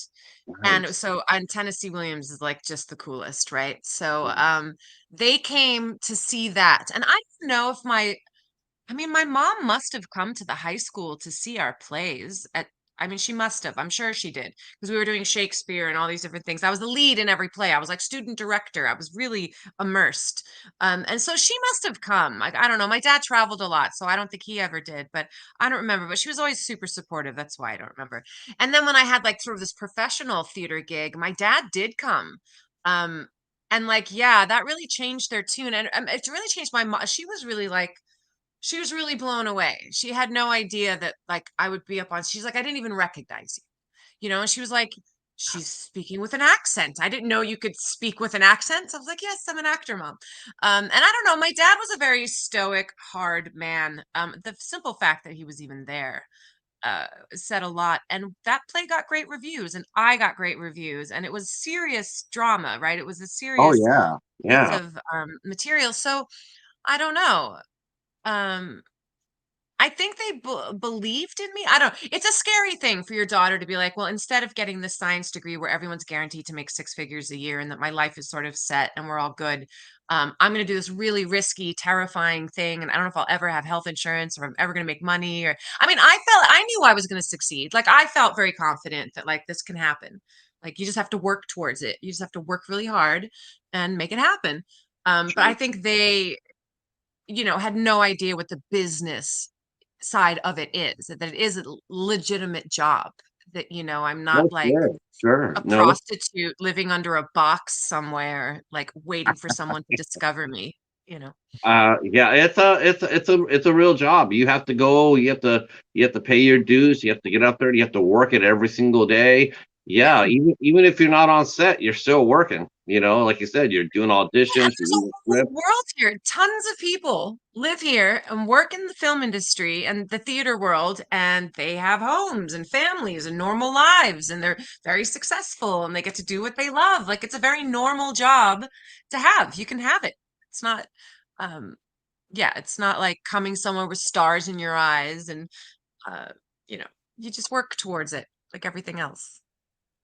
And Nice. so and Tennessee Williams is like just the coolest, right? So they came to see that. And I don't know if my mom must have come to the high school to see our plays I mean, she must have. I'm sure she did because we were doing Shakespeare and all these different things. I was the lead in every play. I was like student director. I was really immersed. And so she must have come. Like, I don't know. My dad traveled a lot, so I don't think he ever did, but I don't remember. But she was always super supportive. That's why I don't remember. And then when I had like sort of this professional theater gig, my dad did come. Um, and like, yeah, that really changed their tune. And it really changed my mom. She was really blown away. She had no idea that like I would be up on. She's like, I didn't even recognize you, And she was like, she's speaking with an accent. I didn't know you could speak with an accent. I was like, yes, I'm an actor, mom. And I don't know. My dad was a very stoic, hard man. The simple fact that he was even there said a lot. And that play got great reviews, and I got great reviews. And it was serious drama, right? It was a Oh serious yeah. piece Yeah. of material. So I don't know. Um, I think they believed in me. I don't It's a scary thing for your daughter to be like, well, instead of getting this science degree where everyone's guaranteed to make six figures a year and that my life is sort of set and we're all good, I'm going to do this really risky, terrifying thing. And I don't know if I'll ever have health insurance or if I'm ever going to make money. Or, I mean, I knew I was going to succeed. Like, I felt very confident that like this can happen. Like, you just have to work towards it. You just have to work really hard and make it happen. But I Sure. think they had no idea what the business side of it is, that it is a legitimate job, that, I'm not No, like sure, sure. a No, prostitute living under a box somewhere, like waiting for someone to discover me, you know. yeah, it's a real job. You have to go. You have to pay your dues. You have to get up there. You have to work it every single day. Yeah, Yeah. even if you're not on set, you're still working. Like you said, you're doing Yeah, and auditions. You're there's a doing whole script. world here. Tons of people live here and work in the film industry and the theater world, and they have homes and families and normal lives, and they're very successful and they get to do what they love. Like, it's a very normal job to have. You can have it. It's not, um, yeah, it's not like coming somewhere with stars in your eyes and, uh, you know, you just work towards it like everything else.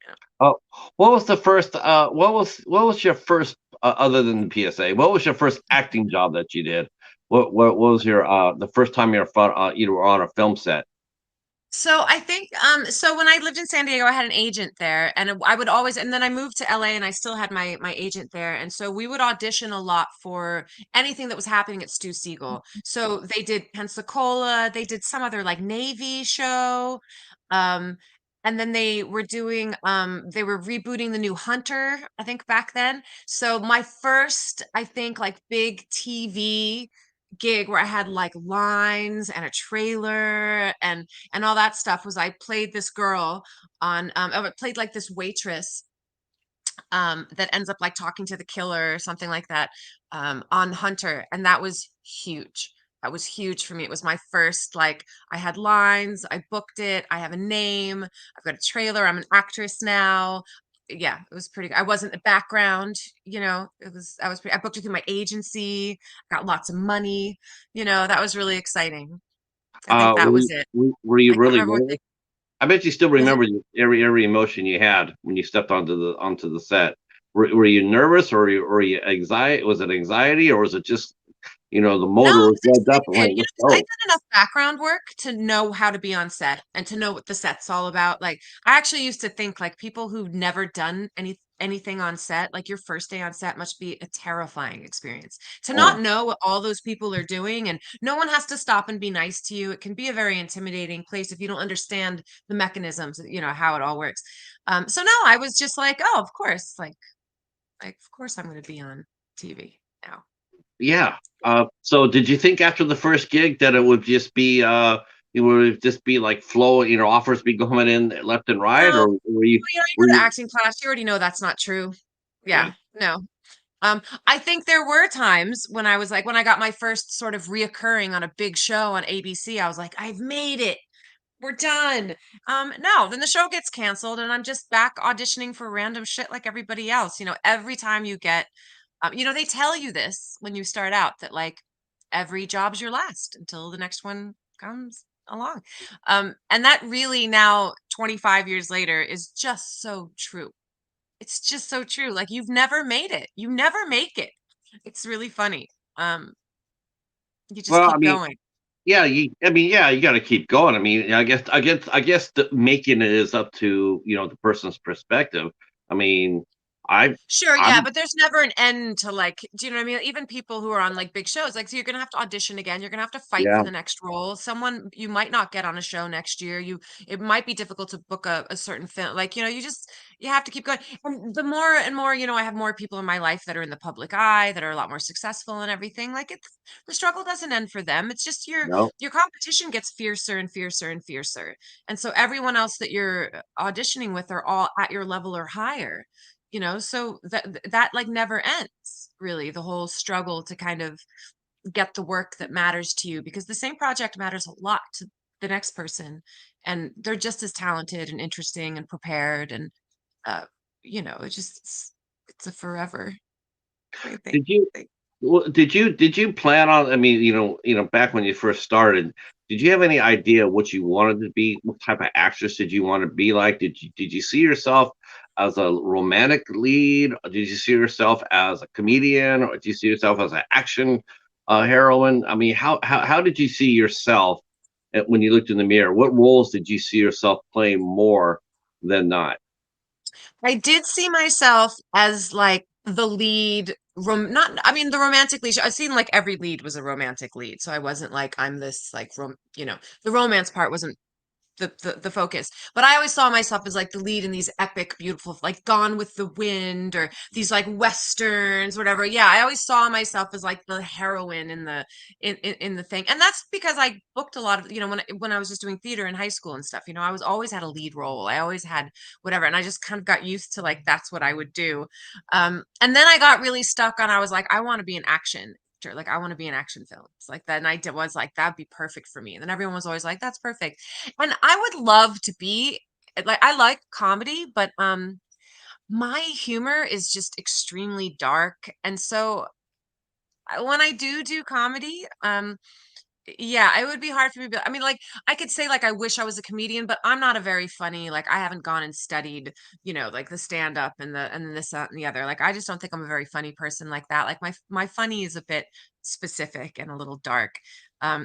Yeah. Oh, what was the first? What was your first other than the PSA? What was your first acting job that you did? What was your the first time you were on a film set? So I think so when I lived in San Diego, I had an agent there, and I would always, and then I moved to LA and I still had my agent there, and so we would audition a lot for anything that was happening at Stu Siegel. So they did Pensacola, they did some other like Navy show. Um and then they were rebooting the new Hunter, I think back then. So my first, I think, like big TV gig where I had like lines and a trailer and all that stuff was I played this girl on I played like this waitress that ends up like talking to the killer or something like that on Hunter, and that was huge. That was huge for me. It was my first, like, I had lines, I booked it, I have a name, I've got a trailer, I'm an actress now. Yeah, it was pretty. I wasn't a background, I was pretty, I booked it through my agency, got lots of money, that was really exciting. I think that Were was you, it. were you I can't really remember what they nervous? I bet you still was it. remember every emotion you had when you stepped onto the set. Were you nervous, or were you anxiety? Was it anxiety, or was it just the No, motor I was was revved up and like, excited, let's 'cause I go? did enough background work to know how to be on set and to know what the set's all about. Like, I actually used to think like people who've never done anything on set, like your first day on set must be a terrifying experience. To Oh, not know what all those people are doing and no one has to stop and be nice to you. It can be a very intimidating place if you don't understand the mechanisms, how it all works. So no, I was just like, oh, of course, like of course I'm going to be on TV now. yeah. So did you think after the first gig that it would just be like flow, offers be going in left and right, No, or were you you were go to you acting class, you already know that's not true. yeah. Yeah, no. I think there were times when I was like, when I got my first sort of reoccurring on a big show on ABC, I was like, I've made it. We're done. No, then the show gets canceled and I'm just back auditioning for random shit like everybody else. Every time you get, they tell you this when you start out that like every job's your last until the next one comes along. And that really now, 25 years later, is just so true. It's just so true. Like, you've never made it. You never make it. It's really funny. Um, you just Well, I keep mean, going. yeah, you got to keep going. I mean, I guess making it is up to the person's perspective. I mean, I Sure, yeah, I'm but there's never an end to, like, do you know what I mean? Even people who are on, like, big shows, like, so you're gonna have to audition again, you're gonna have to fight for yeah. the next role. Someone you might not get on a show next year. It might be difficult to book a certain film. Like, you have to keep going. And the more and more, I have more people in my life that are in the public eye, that are a lot more successful and everything. Like, the struggle doesn't end for them. It's just No. your competition gets fiercer and fiercer and fiercer. And so everyone else that you're auditioning with are all at your level or higher. So that like never ends, really, the whole struggle to kind of get the work that matters to you, because the same project matters a lot to the next person, and they're just as talented and interesting and prepared, and uh it's a forever great thing. Did you did you plan on? I mean, back when you first started, did you have any idea what you wanted to be? What type of actress did you want to be like? Did you see yourself as a romantic lead? Or did you see yourself as a comedian, or did you see yourself as an action heroine? I mean, how did you see yourself when you looked in the mirror? What roles did you see yourself playing more than not? I did see myself as like the lead not I mean the romantic lead. I seemed like every lead was a romantic lead, so I wasn't like I'm this like the romance part wasn't the focus. But I always saw myself as like the lead in these epic, beautiful, like Gone with the Wind or these like westerns, whatever. Yeah, I always saw myself as like the heroine in the thing. And that's because I booked a lot of, when I was just doing theater in high school and stuff, I was always had a lead role. I always had whatever. And I just kind of got used to like that's what I would do. And then I got really stuck on I was like, I want to be an action actor. Like I want to be in action films. Like that night it was like that'd be perfect for me. And then everyone was always like, that's perfect. And I would love to be like I like comedy, but my humor is just extremely dark. And so when I do comedy, yeah, it would be hard for me I mean, like I could say like I wish I was a comedian, but I'm not a very funny, like I haven't gone and studied, like the stand up and this that, and the other. Like I just don't think I'm a very funny person like that. Like my funny is a bit specific and a little dark.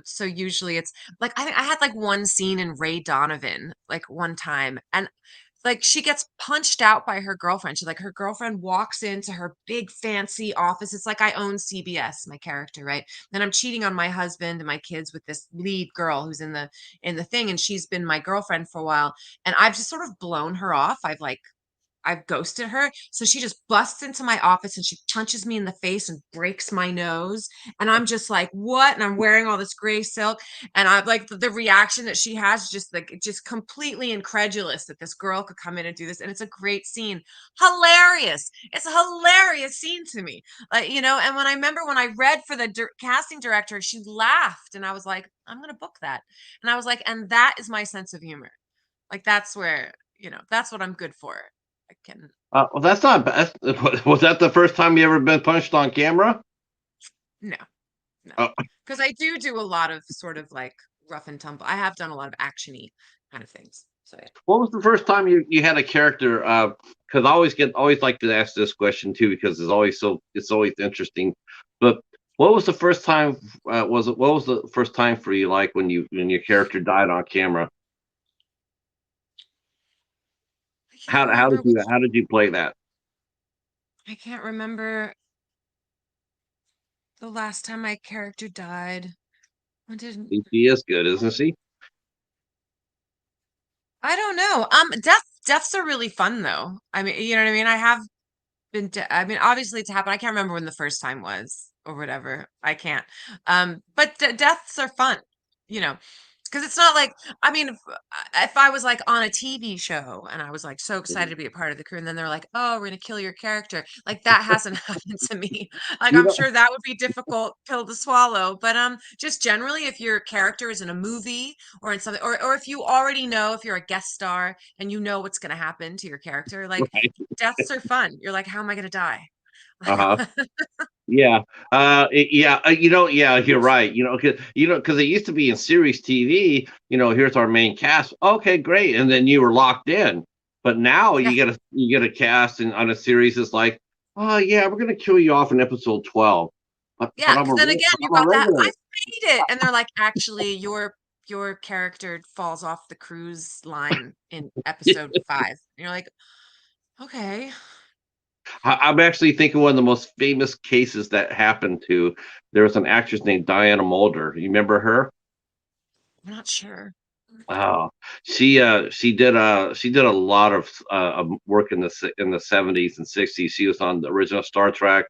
So usually it's like I think I had like one scene in Ray Donovan like one time, and like she gets punched out by her girlfriend. She like her girlfriend walks into her big fancy office. It's like I own CBS, my character, right? And I'm cheating on my husband and my kids with this lead girl who's in the thing, and she's been my girlfriend for a while. And I've just sort of blown her off. I've ghosted her. So she just busts into my office and she punches me in the face and breaks my nose. And I'm just like, what? And I'm wearing all this gray silk. And I'm like, the reaction that she has, just like, just completely incredulous that this girl could come in and do this. And it's a great scene. Hilarious. It's a hilarious scene to me. And when I remember when I read for the casting director, she laughed and I was like, I'm going to book that. And I was like, and that is my sense of humor. Like, that's where, that's what I'm good for. I can Well, that's not bad. Was that the first time you ever been punched on camera? no, no, Uh, because I do a lot of sort of like rough and tumble. I have done a lot of actiony kind of things. So yeah. what was the first time you had a character? Because I always like to ask this question too because it's always interesting. But what was the first time? What was the first time for you like when your character died on camera? I can't How remember did you which. how did you play that? I can't remember the last time my character died. When did He is good, isn't he? I don't know. Deaths are really fun though. I mean, you know what I mean? I have I mean, obviously it's happened. I can't remember when the first time was or whatever. I can't. But deaths are fun, you know, because it's not like, I mean, if I was like on a TV show and I was like so excited to be a part of the crew, and then they're like, oh, we're gonna kill your character. Like that hasn't happened to me. Like You I'm know, sure that would be difficult pill to swallow. But just generally, if your character is in a movie or in something, or if you already know if you're a guest star and you know what's gonna happen to your character, like right? deaths are fun. You're like, how am I gonna die? Uh-huh. Yeah. Yeah. Yeah. You're right. Because it used to be in series TV. Here's our main cast. Okay, great, and then you were locked in. But now Yeah. you get a cast on a series that's like, oh yeah, we're gonna kill you off in episode 12. But Yeah, I'm because then again, but you I'm a got that. I regular. made it, and they're like, actually, your character falls off the cruise line in episode 5. And you're like, okay, I'm actually thinking one of the most famous cases that happened to. There was an actress named Diana Mulder. You remember her? I'm not sure. Oh, she did a lot of work in the 70s and 60s. She was on the original Star Trek.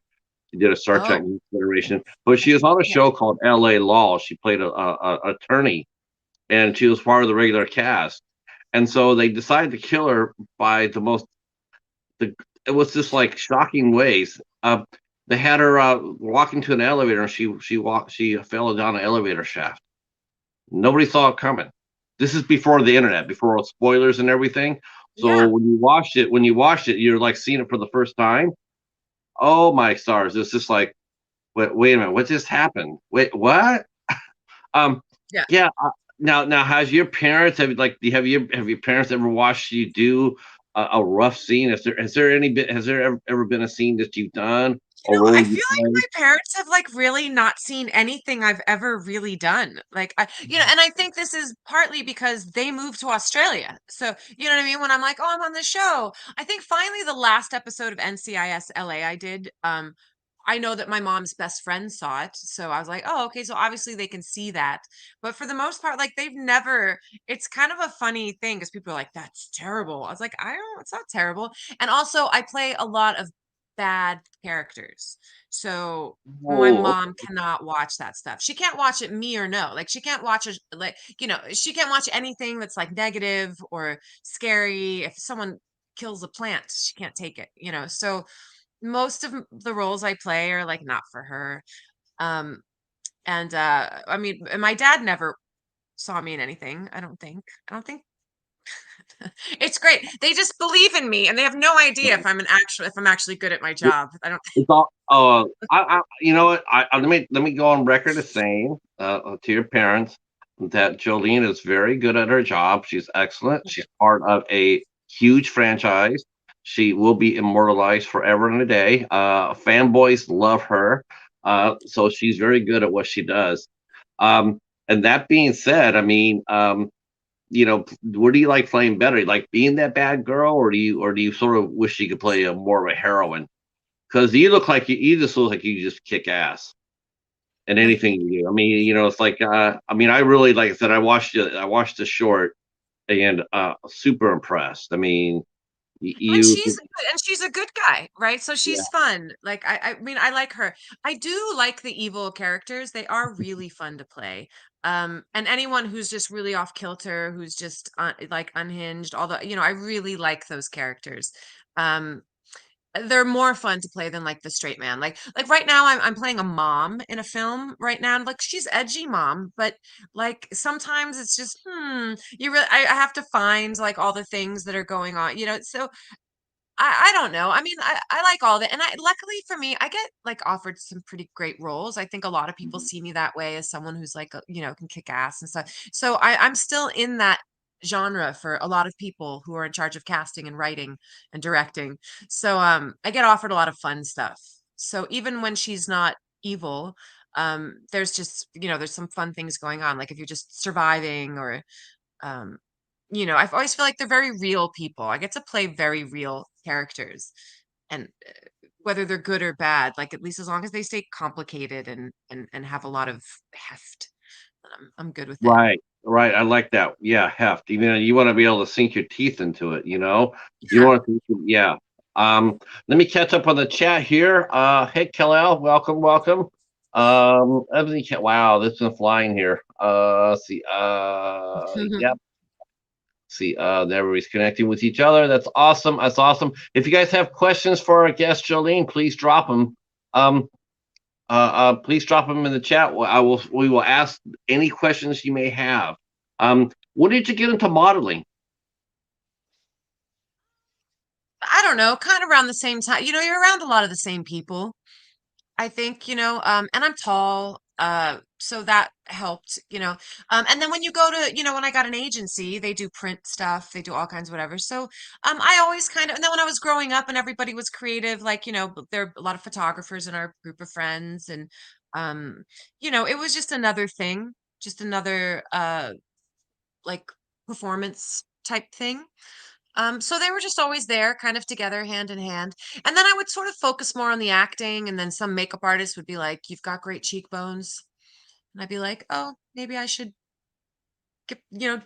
She did a Star Trek Oh, Next Generation, but she was on a yeah. show called L.A. Law. She played a attorney, and she was part of the regular cast. And so they decided to kill her by the it was just like shocking ways. They had her walking to an elevator, and she fell down an elevator shaft. Nobody saw it coming. This is before the internet, before all spoilers and everything. So Yeah. when you watched it, you're like seeing it for the first time. Oh my stars! It's just like, wait a minute, what just happened? Wait, what? Um, Yeah. yeah. Now, have your parents ever watched you do a rough scene? Has there ever been a scene that you've done? a role I you feel like play? my parents have, like, really not seen anything I've ever really done. Like, and I think this is partly because they moved to Australia. So, you know what I mean? When I'm like, "Oh, I'm on the show." I think finally the last episode of NCIS LA I did, I know that my mom's best friend saw it. So I was like, "Oh, okay, so obviously they can see that." But for the most part, like, they've never it's kind of a funny thing because people are like, "That's terrible." I was like, "I don't it's not terrible." And also, I play a lot of bad characters. So my Oh, mom cannot watch that stuff. She can't watch it me or no. Like she can't watch it like, she can't watch anything that's like negative or scary. If someone kills a plant, she can't take it. So most of the roles I play are like not for her. Um and I mean, my dad never saw me in anything, I don't think. I don't think it's great. They just believe in me and they have no idea if I'm actually good at my job. I don't it's all. You know what? Let me go on record as saying to your parents that Jolene is very good at her job. She's excellent. She's part of a huge franchise. She will be immortalized forever and a day. Fanboys love her, so she's very good at what she does. Um, and that being said, I mean, what do you like playing better? You like being that bad girl, or do you sort of wish you could play a more of a heroine? Because you just look like you just kick ass in anything you do. I mean, it's like I mean, I really, like I said, I watched the short and super impressed. I mean, I mean, you she's a good guy, right? So yeah, she's fun. Like I mean, I like her. I do like the evil characters. They are really fun to play. And anyone who's just really off kilter, who's just like unhinged, although, I really like those characters. Um, they're more fun to play than like the straight man. Like right now I'm playing a mom in a film right now. And like she's edgy mom, but like sometimes it's just you really I have to find like all the things that are going on. So I don't know. I mean, I like all of it, and I luckily for me, I get like offered some pretty great roles. I think a lot of people see me that way as someone who's like, can kick ass and stuff. So I'm still in that genre for a lot of people who are in charge of casting and writing and directing. So I get offered a lot of fun stuff. So even when she's not evil, there's just, there's some fun things going on. Like if you're just surviving or um, I always feel like they're very real people. I get to play very real characters, and whether they're good or bad, like at least as long as they stay complicated and have a lot of heft, then I'm good with it. right, right. I like that. Yeah, heft. You want to be able to sink your teeth into it. You Yeah. want to, yeah. Let me catch up on the chat here. Hey, Kalel, welcome, welcome. Wow, this is flying here. Let's see. Yep. See, everybody's connecting with each other. That's awesome. That's awesome. If you guys have questions for our guest Jolene, please drop them. Um, please drop them in the chat. We will ask any questions you may have. What did you get into modeling? I don't know, kind of around the same time. You're around a lot of the same people. I think, and I'm tall, so that helped. And then when you go to, when I got an agency, they do print stuff, they do all kinds of whatever. So, I always kind of, and then when I was growing up and everybody was creative, like, there are a lot of photographers in our group of friends, and, um, it was just another thing, just another, like performance type thing. So they were just always there, kind of together, hand in hand. And then I would sort of focus more on the acting, and then some makeup artists would be like, "You've got great cheekbones," and I'd be like, "Oh, maybe I should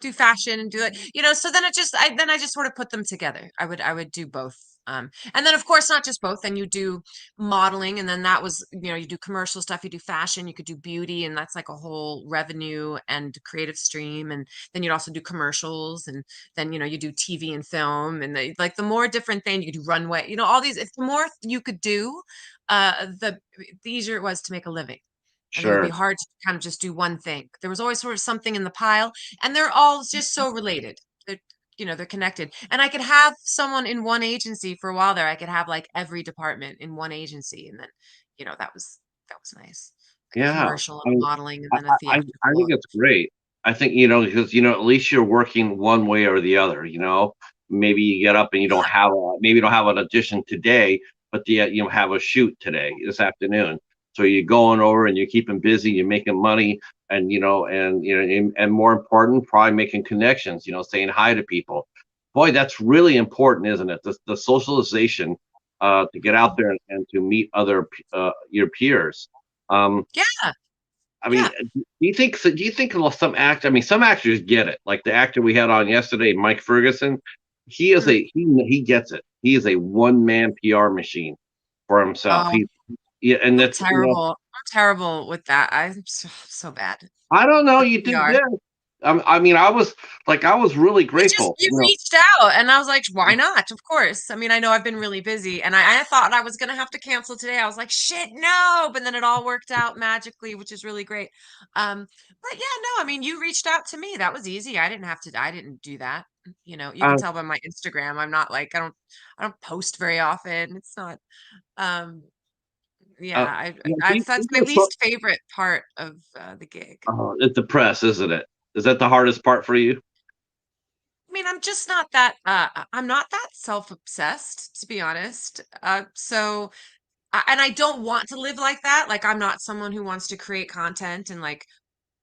do fashion and do it." So then I just sort of put them together. I would do both. And then of course not just both. Then you do modeling, and then that was, you do commercial stuff, you do fashion, you could do beauty, and that's like a whole revenue and creative stream. And then you'd also do commercials, and then you do TV and film, and like the more different thing you could do runway, all these. If the more you could do, the easier it was to make a living. And it would be Sure. hard to kind of just do one thing. There was always sort of something in the pile, and they're all just so related. They're connected. And I could have someone in one agency for a while there. I could have like every department in one agency, and then, that was nice. Like a Yeah. commercial I and mean, modeling, and I, then a I, I theatrical. think it's great. I think, because, at least you're working one way or the other. Maybe you get up and maybe you don't have an audition today, but yet you have a shoot this afternoon. So you're going over and you're keeping busy, you're making money, and and more important, probably making connections, saying hi to people. Boy, that's really important, isn't it? The socialization, to get out there and to meet your peers. Yeah, I mean, yeah. do you think some actor? I mean, some actors get it. Like the actor we had on yesterday, Mike Ferguson. He is Mm. he gets it. He is a one man PR machine for himself. Oh, Yeah, and I'm that's terrible. I'm terrible with that. I'm so bad I don't know. with You did PR. good. I mean, I was really grateful. You reached out, and I was like, why not? Of course. I mean, I know I've been really busy, and I thought I was gonna have to cancel today. I was like, shit, no. But then it all worked out magically, which is really great. But yeah, no, I mean, you reached out to me. That was easy. I didn't do that. You can Uh, tell by my Instagram. I'm not like I don't post very often. It's not um yeah, uh, yeah, that's my least favorite part of the gig. it's the press, isn't it? Is that the hardest part for you? I mean, I'm just not that I'm not that self-obsessed, to be honest. And I don't want to live like that. Like I'm not someone who wants to create content and like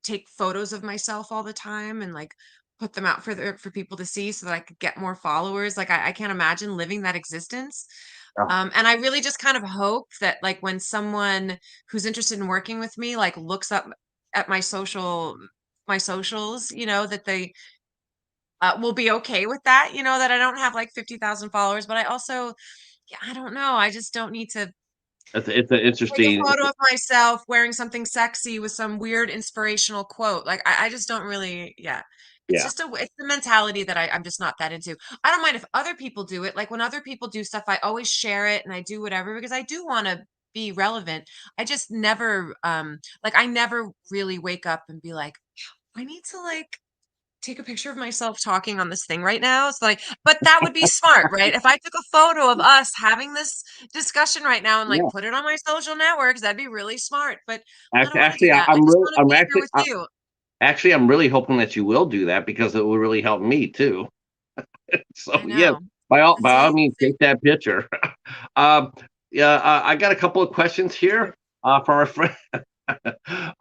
take photos of myself all the time and like put them out for people to see so that I could get more followers. Like I can't imagine living that existence. Uh, And I really just kind of hope that like when someone who's interested in working with me like looks up at my socials, that they will be okay with that, that I don't have like 50,000 followers, but I also, yeah, I don't know. I just don't need to it's an take a interesting. photo of myself wearing something sexy with some weird inspirational quote. Like I just don't really, yeah. Yeah. It's the mentality that I'm just not that into. I don't mind if other people do it. Like when other people do stuff, I always share it and I do whatever because I do want to be relevant. I just never like I never really wake up and be like, I need to like take a picture of myself talking on this thing right now. It's like, but that would be smart, right? If I took a photo of us having this discussion right now and like Yeah. put it on my social networks, that'd be really smart. But I don't want to Actually, do that. I just want to I'm be here with you. actually, I'm really hoping that you will do that because it will really help me too. So I yes, know. by all See, means, see. take that picture. um, yeah, I got a couple of questions here from our friend.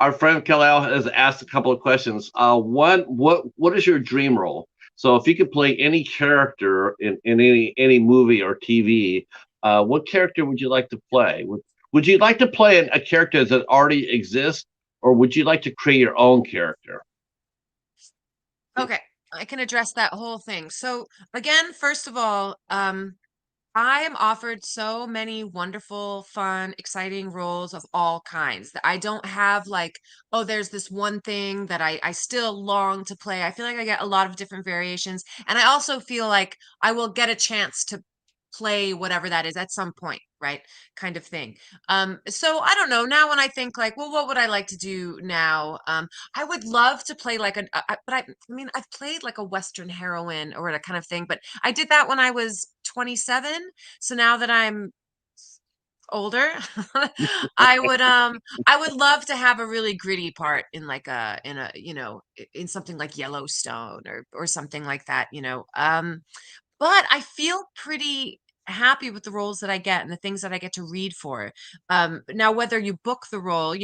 Our friend Kalal has asked a couple of questions. What is your dream role? So if you could play any character in any movie or TV, what character would you like to play? Would you like to play a character that already exists, or would you like to create your own character? Okay, I can address that whole thing. So again, first of all, I am offered so many wonderful, fun, exciting roles of all kinds that I don't have like, oh, there's this one thing that I still long to play. I feel like I get a lot of different variations. And I also feel like I will get a chance to play whatever that is at some point, right? Kind of thing. So I don't know. Now when I think like, well, what would I like to do now? I would love to play like I mean, I've played like a Western heroine or that kind of thing, but I did that when I was 27. So now that I'm older, I would love to have a really gritty part in like in something like Yellowstone or something like that. But I feel pretty happy with the roles that I get and the things that I get to read for. Now whether you book the role,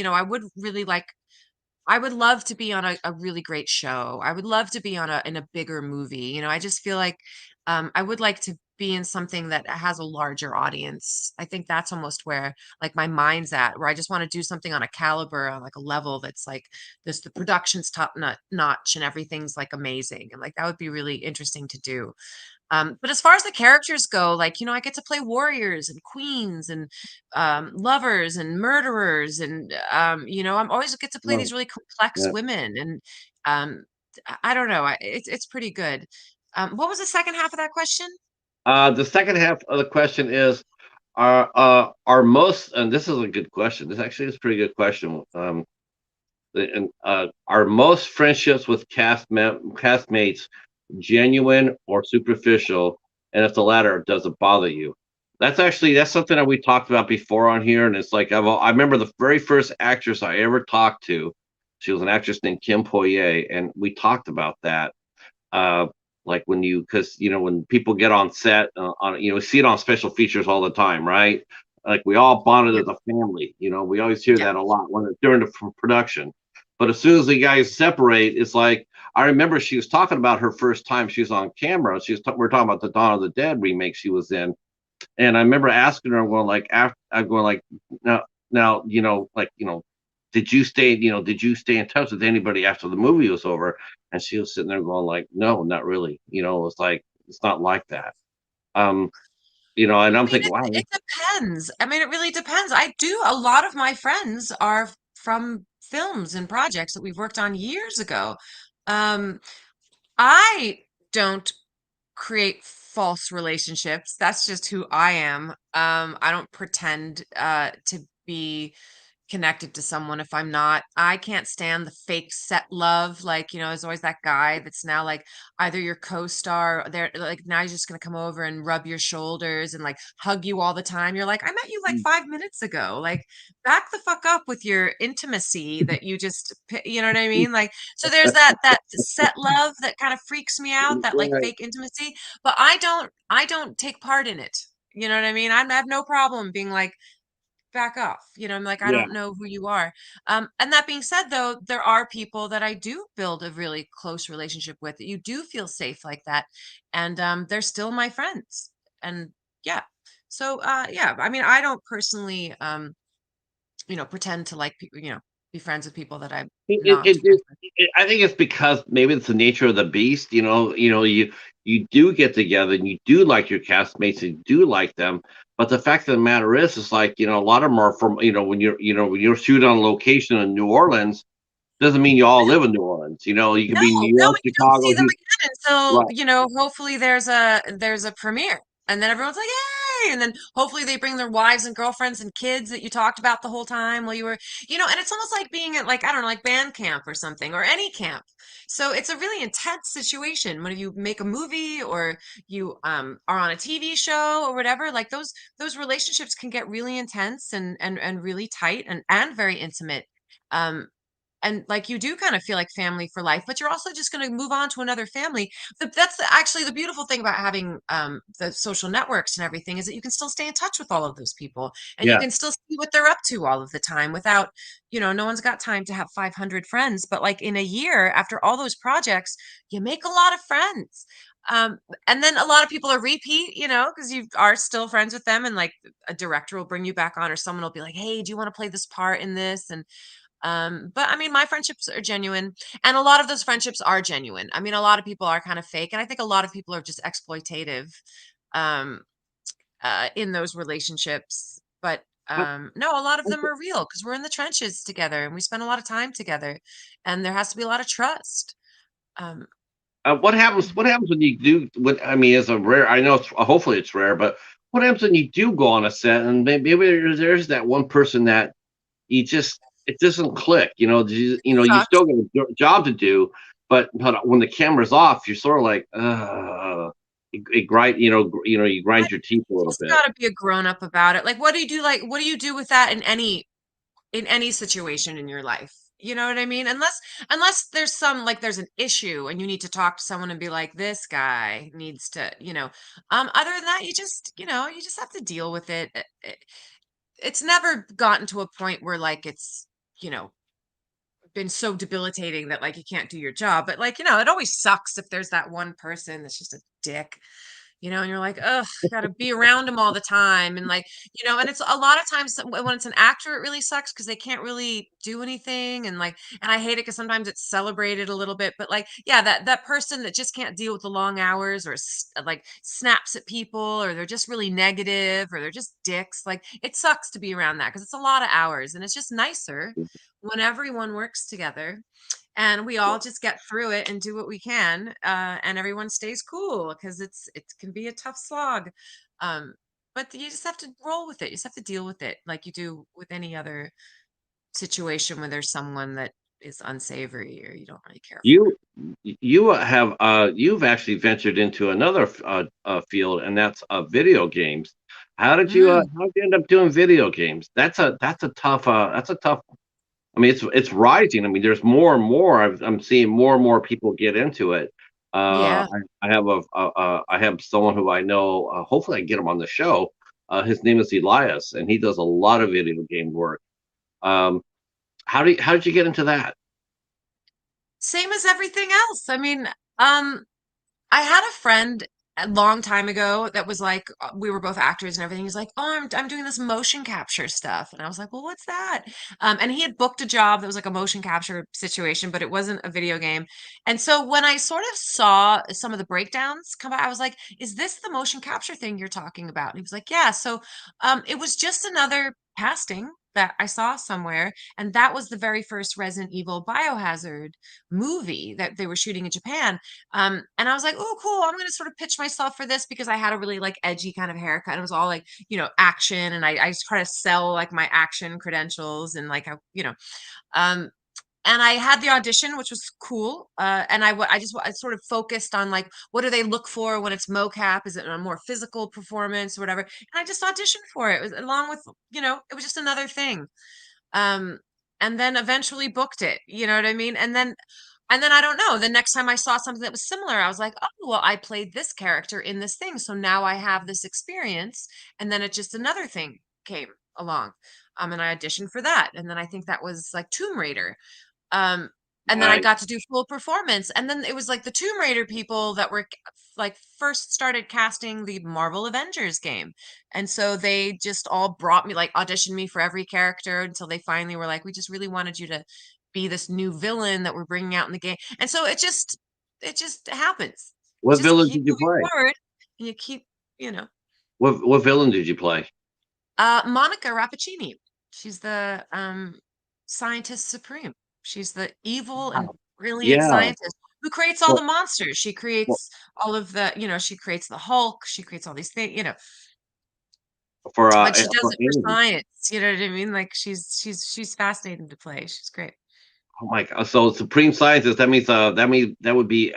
I would love to be on a really great show. I would love to be on in a bigger movie. I just feel like I would like to be in something that has a larger audience. I think that's almost where like my mind's at, where I just want to do something on a caliber, on like a level that's like this, the production's top notch and everything's like amazing. And like that would be really interesting to do. But as far as the characters go, like, I get to play warriors and queens and lovers and murderers. And, I'm always get to play No, these really complex yeah. women. And um, I don't know. It's pretty good. What was the second half of that question? The second half of the question is, are most, and this is a good question. This actually is a pretty good question. And are most friendships with castmates genuine or superficial? And if the latter, does it bother you? That's something that we talked about before on here. And it's like I remember the very first actress I ever talked to. She was an actress named Kim Poirier, and we talked about that. Uh, Like when you, because when people get on set, on see it on special features all the time, right? Like we all bonded Yeah. as a family. We always hear Yeah. that a lot when it's during the production. But as soon as the guys separate, it's like I remember she was talking about her first time she was on camera. We're talking about the Dawn of the Dead remake she was in, and I remember asking her, I'm going like, now, like, did you stay in touch with anybody after the movie was over? And she was sitting there going like, no, not really. It's like, it's not like that. Um, and I I'm mean, thinking, wow, it depends. I mean, it really depends. A lot of my friends are from films and projects that we've worked on years ago. Um, I don't create false relationships. That's just who I am. I don't pretend to be connected to someone if I'm not. I can't stand the fake set love. Like, there's always that guy that's now like either your co-star, or they're like now he's just gonna come over and rub your shoulders and like hug you all the time. You're like, I met you like 5 minutes ago. Like, back the fuck up with your intimacy that you just, you know what I mean? Like, so there's that set love that kind of freaks me out, that like right, fake intimacy, but I don't take part in it. You know what I mean? I have no problem being like, back off. I'm like, I yeah. don't know who you are. And that being said, though, there are people that I do build a really close relationship with that you do feel safe like that. And they're still my friends. And yeah. So yeah, I mean, I don't personally pretend to like people, be friends with people that I'm It, it, not it, friends it, I think it's because maybe it's the nature of the beast. You do get together and you do like your castmates and you do like them. But the fact of the matter is, it's like a lot of them are from when you're shooting on location in New Orleans, doesn't mean you all live in New Orleans. You could No, be in New no, York, and you don't Chicago, see them Houston. again until, Right. hopefully there's a premiere. And then everyone's like, "Yay!" And then hopefully they bring their wives and girlfriends and kids that you talked about the whole time while you were, and it's almost like being at like, I don't know, like band camp or something or any camp. So it's a really intense situation when you make a movie or you are on a TV show or whatever. Like those relationships can get really intense and really tight and very intimate. Um, and like you do kind of feel like family for life, but you're also just going to move on to another family. Actually the beautiful thing about having the social networks and everything is that you can still stay in touch with all of those people and you Yeah. can still see what they're up to all of the time without, no one's got time to have 500 friends, but like in a year after all those projects, you make a lot of friends. um, and then a lot of people are repeat, because you are still friends with them, and like a director will bring you back on, or someone will be like, hey, do you want to play this part in this? And but I mean, my friendships are genuine, and a lot of those friendships are genuine. I mean, a lot of people are kind of fake, and I think a lot of people are just exploitative um, in those relationships. But Uh, no, a lot of them are real because we're in the trenches together and we spend a lot of time together, and there has to be a lot of trust. Um, what happens? What happens when you do? What I mean, it's a rare. I know it's hopefully it's rare, but what happens when you do go on a set and maybe there's that one person that you just it doesn't click. it You sucks. still got a job to do, but when the camera's off, you're sort of like, it grind. You grind your teeth a You little just bit. got to be a grown up about it. Like, what do you do? Like, what do you do with that in any situation in your life? You know what I mean? Unless there's there's an issue and you need to talk to someone and be like, this guy needs to, other than that, you just have to deal with it. It's never gotten to a point where like it's, you know, been so debilitating that like you can't do your job. But like, it always sucks if there's that one person that's just a dick, and you're like, ugh, gotta be around him all the time. And like, and it's a lot of times when it's an actor, it really sucks because they can't really do anything. And like, and I hate it because sometimes it's celebrated a little bit, but like, yeah, that person that just can't deal with the long hours or like snaps at people, or they're just really negative, or they're just dicks. Like, it sucks to be around that because it's a lot of hours, and it's just nicer when everyone works together and we all just get through it and do what we can, and everyone stays cool because it can be a tough slog. um but you just have to roll with it, you just have to deal with it like you do with any other situation where there's someone that is unsavory or you don't really care for. You've actually ventured into another field, and that's video games. Mm, How did you end up doing video games? That's a tough. I mean, it's rising. I mean, there's more and more. I'm seeing more and more people get into it. Yeah. I have I have someone who I know. Hopefully, I can get him on the show. His name is Elias, and he does a lot of video game work. Um, how did you get into that? Same as everything else. I mean, um, I had a friend a long time ago that was like, we were both actors and everything. He's like, "Oh, I'm doing this motion capture stuff," and I was like, "Well, what's that?" And he had booked a job that was like a motion capture situation, but it wasn't a video game. And so when I sort of saw some of the breakdowns come out, I was like, "Is this the motion capture thing you're talking about?" And he was like, "Yeah." So, it was just another casting that I saw somewhere, and that was the very first Resident Evil Biohazard movie that they were shooting in Japan. And I was like, oh, cool. I'm going to sort of pitch myself for this because I had a really like edgy kind of haircut. It was all like, action. And I try to sell like my action credentials and like, um, and I had the audition, which was cool. And I sort of focused on like, what do they look for when it's mocap? Is it a more physical performance or whatever? And I just auditioned for it. It was along with, it was just another thing. Um, and then eventually booked it, you know what I mean? And then I don't know, the next time I saw something that was similar, I was like, "Oh, well, I played this character in this thing, so now I have this experience." And then it just another thing came along. And I auditioned for that. And then I think that was like Tomb Raider. Um, and then I Right. got to do full performance. And then it was like the Tomb Raider people that were like first started casting the Marvel Avengers game. And so they just all brought me like auditioned me for every character until they finally were like, "We just really wanted you to be this new villain that we're bringing out in the game." And so it just happens. You What just villain keep did you moving play? forward and you keep, you know. What villain did you play? Monica Rappaccini. She's the scientist supreme. She's the evil and Wow. brilliant Yeah. scientist who creates all the Well, monsters. She well, creates all of the, she creates the Hulk, she creates all these things. But she does for it for Andy. science. You know what I mean? Like she's fascinating to play. She's great. Oh my God. So Supreme Scientist, that would be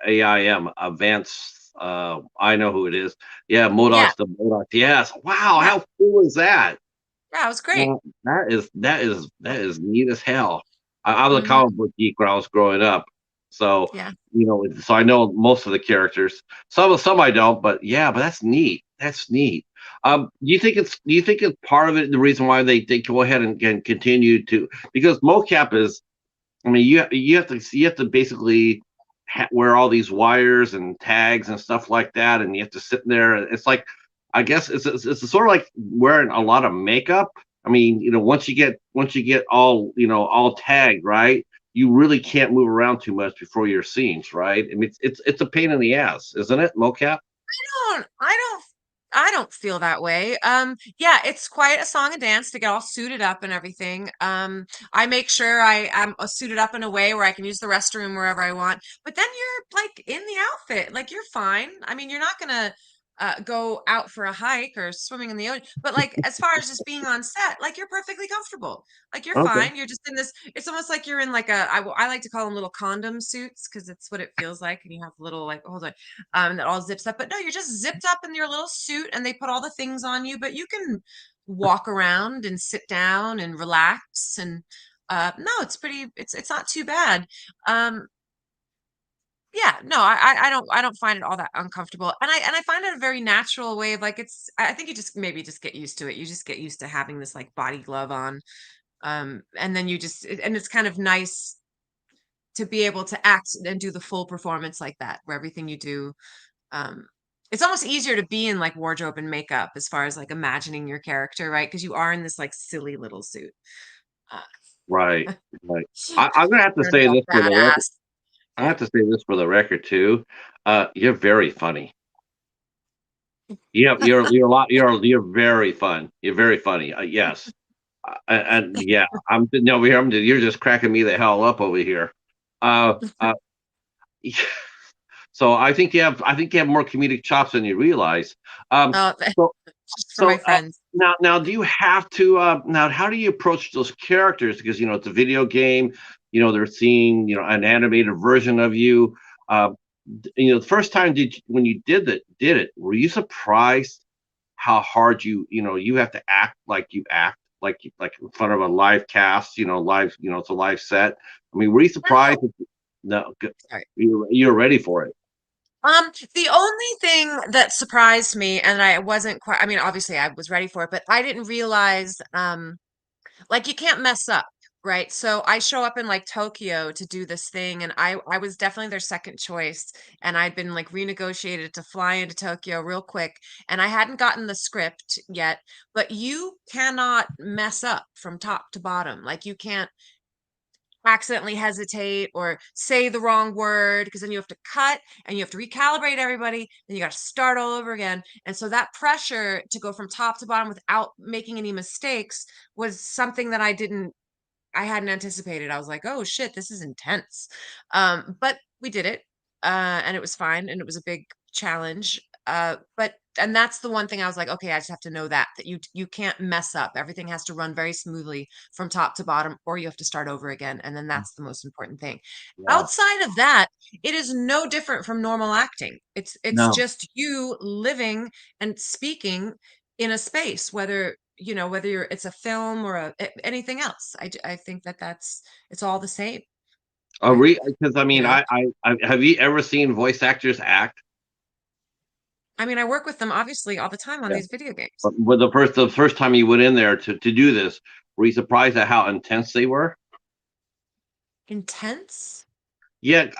AIM, Advanced I know who it is. Yeah, Yeah. Modoc's the Modoc. Yes. Wow, Yeah. how cool is that? Yeah, it was great. Well, that is neat as hell. I was a Hmm. comic book geek when I was growing up, so Yeah. so I know most of the characters. Some I don't, but yeah, but that's neat. That's neat. Do you think it's part of it? The reason why they go ahead and continue to, because mocap is, I mean, you have to basically wear all these wires and tags and stuff like that, and you have to sit there. And it's like, I guess it's sort of like wearing a lot of makeup. I mean, once you get all all tagged, right? You really can't move around too much before your scenes, right? I mean, it's a pain in the ass, isn't it, mocap? I don't feel that way. Yeah, it's quite a song and dance to get all suited up and everything. I make sure I am suited up in a way where I can use the restroom wherever I want. But then you're like in the outfit, like you're fine. I mean, you're not gonna go out for a hike or swimming in the ocean, but like as far as just being on set, like you're perfectly comfortable. Like you're Okay. fine. You're just in this. It's almost like you're in like I like to call them little condom suits because it's what it feels like, and you have little like hold on that all zips up. But no, you're just zipped up in your little suit and they put all the things on you, but you can walk around and sit down and relax. And no, it's not too bad. Um, yeah, no, I don't find it all that uncomfortable. And I find it a very natural way of like I think you just maybe just get used to it. You just get used to having this like body glove on. And then and it's kind of nice to be able to act and do the full performance like that, where everything you do um it's almost easier to be in like wardrobe and makeup as far as like imagining your character, right? Because you are in this like silly little suit. uh, Right. Right. I'm gonna have to Trying to be say all this for the record. badass. I have to say this for the record too. You're very funny. Yeah, you're very fun. You're very funny. Yes. And yeah, I'm sitting over here. You're just cracking me the hell up over here. Uh, uh, so I think you have more comedic chops than you realize. Um, Oh, so just for my so friends. now do you have to now how do you approach those characters? Because it's a video game. They're seeing an animated version of you. Uh, the first time when you did it, were you surprised how hard you have to act like you act like in front of a live cast, live, it's a live set. I mean, were you surprised? No. No, Sorry. you're ready for it. The only thing that surprised me, and I wasn't quite, I mean, obviously I was ready for it, but I didn't realize, like you can't mess up, right? So I show up in like Tokyo to do this thing, and I was definitely their second choice, and I'd been like renegotiated to fly into Tokyo real quick, and I hadn't gotten the script yet, but you cannot mess up from top to bottom. Like you can't accidentally hesitate or say the wrong word because then you have to cut and you have to recalibrate everybody and you got to start all over again. And so that pressure to go from top to bottom without making any mistakes was something that I hadn't anticipated. I was like, oh shit, this is intense. But we did it. And it was fine and it was a big challenge. But and that's the one thing I was like, okay, I just have to know that you can't mess up. Everything has to run very smoothly from top to bottom, or you have to start over again. And then that's the most important thing. Yeah. Outside of that, it is no different from normal acting. It's No. just you living and speaking in a space, whether it's a film or anything else. I think it's all the same, right? Because I You mean, know, I have you ever seen voice actors act? I mean, I work with them obviously all the time on Yeah. these video games. But with the first time you went in there to do this, were you surprised at how intense they were? Intense? Yeah,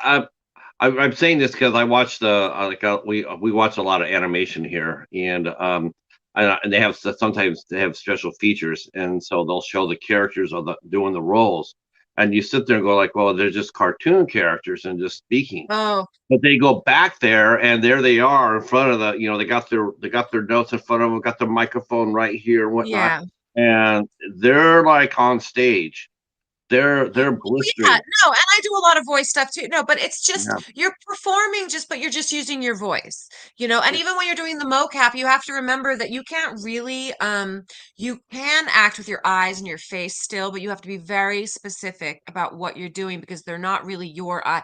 I'm saying this because I watched we watch a lot of animation here, and they have sometimes they have special features, and so they'll show the characters of the doing the roles, and you sit there and go like, well, they're just cartoon characters and just speaking, Oh, but they go back there and there they are in front of they got their notes in front of them, got their microphone right here and whatnot, yeah. and they're like on stage, they're Oh, yeah, blistering. no, and I do a lot of voice stuff too. No, but it's just Yeah, you're performing but you're just using your voice, and yeah, even when you're doing the mocap, you have to remember that you can't really you can act with your eyes and your face still, but you have to be very specific about what you're doing because they're not really your eye,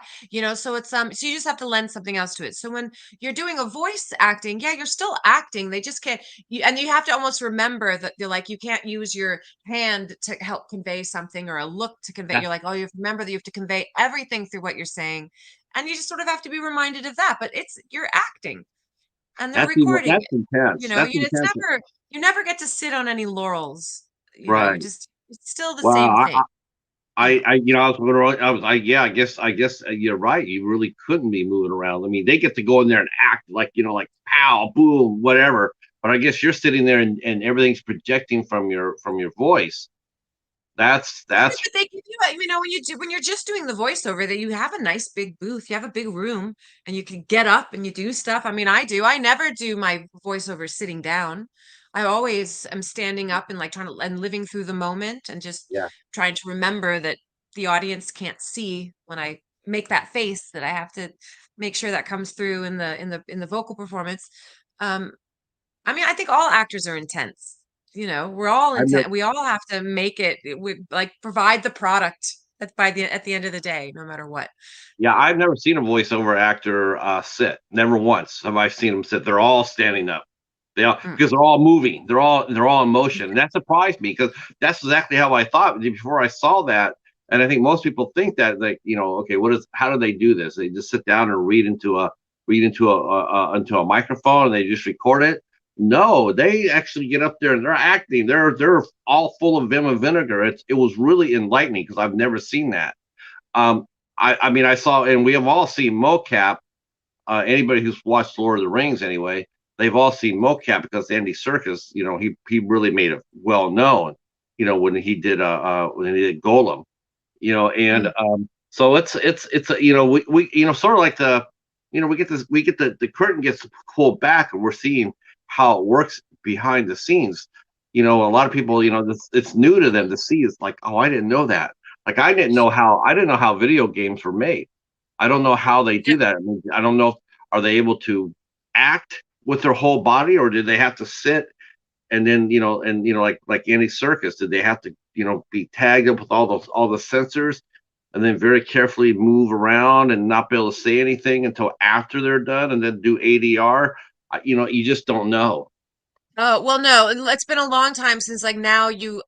so it's so you just have to lend something else to it. So when you're doing a voice acting, yeah, you're still acting. They just can't and you have to almost remember that you're like you can't use your hand to help convey something or a look to convey. yeah. You're like, oh, you have to remember that you have to convey everything through what you're saying. And you just sort of have to be reminded of that. But you're acting and they're recording That's it. intense. That's intense. You never get to sit on any laurels. Right. It's still the Well, same thing. I was going to, I was like, yeah, I guess you're right. You really couldn't be moving around. I mean, they get to go in there and act like, like pow, boom, whatever. But I guess you're sitting there and everything's projecting from your voice. Right, That's but they give you, when you're just doing the voiceover, that you have a nice big booth, you have a big room, and you can get up and you do stuff. I mean, I do. I never do my voiceover sitting down. I always am standing up and like trying to and living through the moment and just yeah. trying to remember that the audience can't see when I make that face that I have to make sure that comes through in the vocal performance. Um, I mean, I think all actors are intense. We're all I've never, intent. We all have to make it. We like provide the product at the end of the day, no matter what. yeah, I've never seen a voiceover actor sit. Never once have I seen them sit. They're all standing up. Mm, Because they're all moving. They're all in motion. And that surprised me because that's exactly how I thought before I saw that. And I think most people think that, like, okay, how do they do this? They just sit down and read into a microphone and they just record it. No, they actually get up there and they're acting. They're all full of vim and vinegar. It was really enlightening because I've never seen that. Um, I mean, I saw, and we have all seen mocap. Anybody who's watched Lord of the Rings, anyway, they've all seen mocap because Andy Serkis, he really made it well known, when he did Golem, and mm. so it's we sort of like we get the curtain gets pulled back and we're seeing how it works behind the scenes. A lot of people, it's new to them to see. It's like, oh, I didn't know that. Like I didn't know how video games were made. I don't know how they Yeah, do that. I mean, I don't know. Are they able to act with their whole body, or did they have to sit and then like Andy Circus? Did they have to be tagged up with all the sensors, and then very carefully move around and not be able to say anything until after they're done, and then do ADR? You just don't know. Well, no, it's been a long time since like now you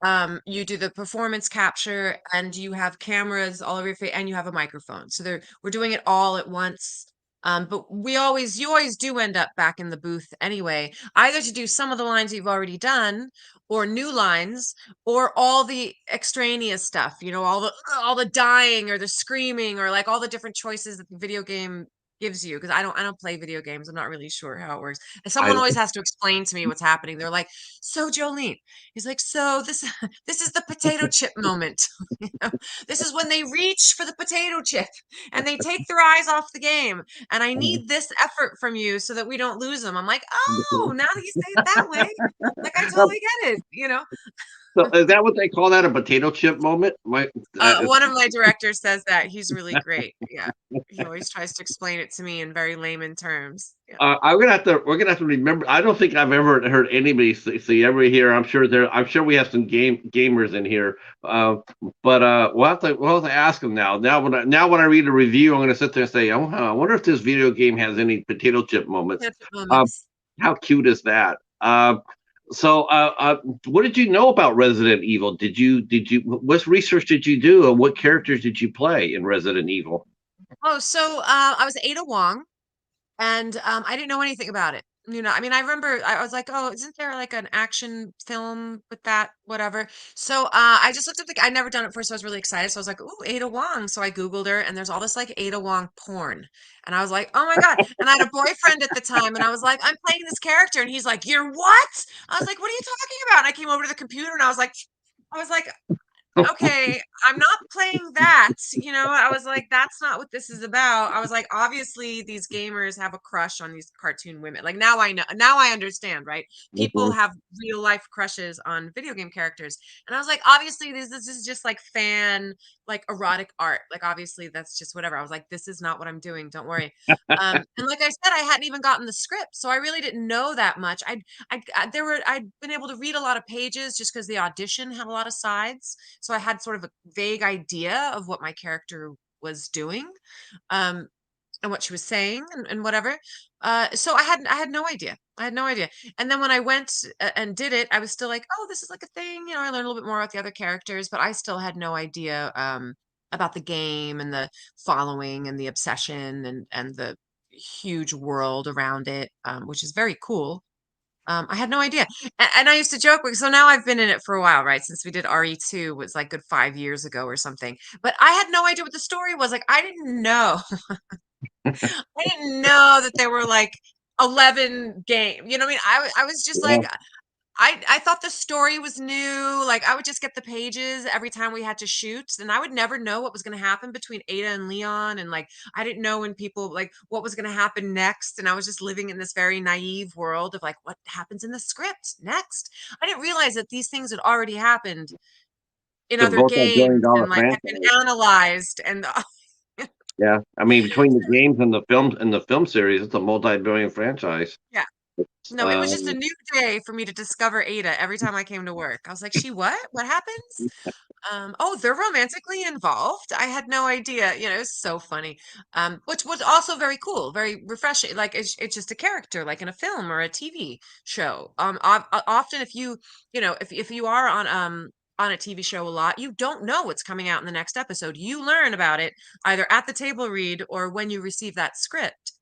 do the performance capture and you have cameras all over your face and you have a microphone. So we're doing it all at once. But you always do end up back in the booth anyway, either to do some of the lines you've already done or new lines or all the extraneous stuff, all the dying or the screaming or like all the different choices that the video game gives you because I don't play video games. I'm not really sure how it works. And I someone always has to explain to me what's happening. They're like, "So Jolene," he's like, "So this this is the potato chip moment. You know, this is when they reach for the potato chip and they take their eyes off the game. And I need this effort from you so that we don't lose them." I'm like, "Oh, now that you say it that way, like I totally get it." so is that what they call that, a potato chip moment? One of my directors says that. He's really great. Yeah. He always tries to explain it to me in very layman terms. Yeah. We're gonna have to remember. I don't think I've ever heard anybody say every here. I'm sure we have some gamers in here. We'll have to ask them now. Now when I read a review, I'm gonna sit there and say, oh, I wonder if this video game has any potato chip moments. Potato chip Um, moments. how cute is that? What did you know about Resident Evil? What research did you do, and what characters did you play in Resident Evil? Oh, so I was Ada Wong. And I didn't know anything about it. I mean, I remember I was like, "Oh, isn't there like an action film with that, whatever?" So I just looked up I'd never done it before, so I was really excited. So I was like, "Ooh, Ada Wong." So I Googled her, and there's all this like Ada Wong porn, and I was like, "Oh my God!" And I had a boyfriend at the time, and I was like, "I'm playing this character," and he's like, "You're what?" I was like, "What are you talking about?" And I came over to the computer, and I was like, okay, I'm not playing that. I was like, that's not what this is about. I was like, obviously, these gamers have a crush on these cartoon women. Like now I know, now I understand, right? People Mhm. have real life crushes on video game characters. And I was like, obviously, this is just like fan, like erotic art. Like, obviously, that's just whatever. I was like, this is not what I'm doing. Don't worry. And like I said, I hadn't even gotten the script. So I really didn't know that much. I'd been able to read a lot of pages just because the audition had a lot of sides, so I had sort of a vague idea of what my character was doing, um, and what she was saying and whatever. So I had no idea. I had no idea. And then when I went and did it, I was still like, oh, this is like a thing. I learned a little bit more about the other characters, but I still had no idea about the game and the following and the obsession and the huge world around it, which is very cool. I had no idea. And I used to joke so now I've been in it for a while, right? Since we did RE2 was like good 5 years ago or something. But I had no idea what the story was. Like I didn't know. I didn't know that there were like 11 games. You know what I mean? I was just Yeah. like I thought the story was new. Like I would just get the pages every time we had to shoot, and I would never know what was going to happen between Ada and Leon. And like I didn't know when people like what was going to happen next. And I was just living in this very naive world of like what happens in the script next. I didn't realize that these things had already happened in The other multi-billion games dollar and like had been franchise. analyzed and Yeah, I mean, between the games and the film series, it's a multi-billion franchise. yeah. No, it was just a Um, new day for me to discover Ada every time I came to work. I was like, she what? What happens? Oh, they're romantically involved. I had no idea. It's so funny. Which was also very cool, very refreshing. Like it's just a character, like in a film or a TV show. Often if you are on a TV show a lot, you don't know what's coming out in the next episode. You learn about it either at the table read or when you receive that script.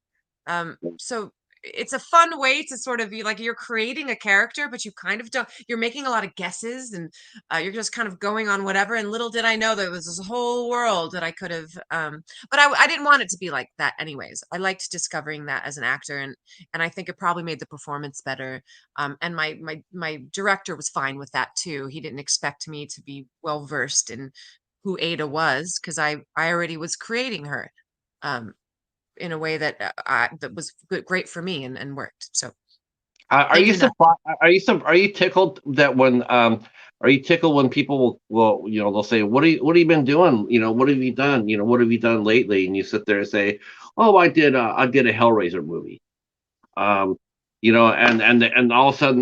So it's a fun way to sort of be like you're creating a character, but you kind of don't. You're making a lot of guesses, and you're just kind of going on whatever. And little did I know there was this whole world that I could have. But I didn't want it to be like that, anyways. I liked discovering that as an actor, and I think it probably made the performance better. And my director was fine with that too. He didn't expect me to be well versed in who Ada was because I already was creating her. Um, in a way that that was great for me and worked. So are I you knew that. surprised? Are you tickled that when are you tickled when people will they'll say what have you been doing? What have you done? What have you done lately? And you sit there and say, oh, I did a Hellraiser movie. Um, and all of a sudden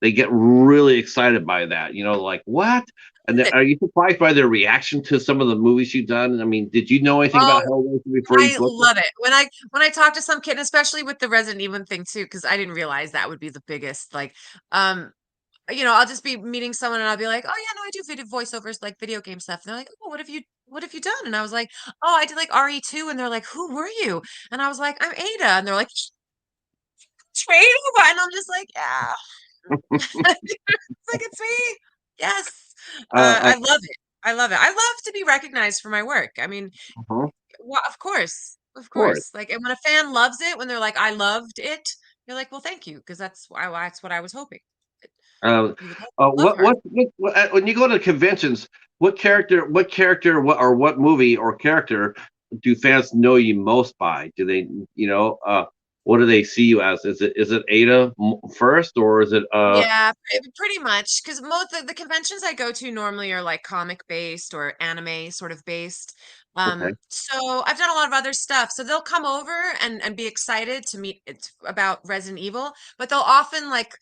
they get really excited by that. Like what? And then, It. are you surprised by their reaction to some of the movies you've done? I mean, did you know anything about Oh, Hellraiser before you I booked it? love it. When I talk to some kid, especially with the Resident Evil thing too, because I didn't realize that would be the biggest, like, um, I'll just be meeting someone and I'll be like, "Oh yeah, no, I do video voiceovers, like video game stuff." And they're like, "Oh, what have you done?" And I was like, "Oh, I did like RE2." And they're like, "Who were you?" And I was like, "I'm Ada." And they're like, "Trade?" And I'm just like, "Yeah." It's like, "It's me." Yes. Uh, I love it. I love it. I love to be recognized for my work. I mean, of well, of course. Of course. course. Like, and when a fan loves it, when they're like, "I loved it," you're like, "Well, thank you, because that's what I was hoping. That Uh, you would love her." when you go to conventions, what movie or character do fans know you most by? Do they, what do they see you as? Is it Ada first, or is it Yeah, pretty much. Because most of the conventions I go to normally are like comic based or anime sort of based. okay? So I've done a lot of other stuff. So they'll come over and be excited to meet it about Resident Evil, but they'll often like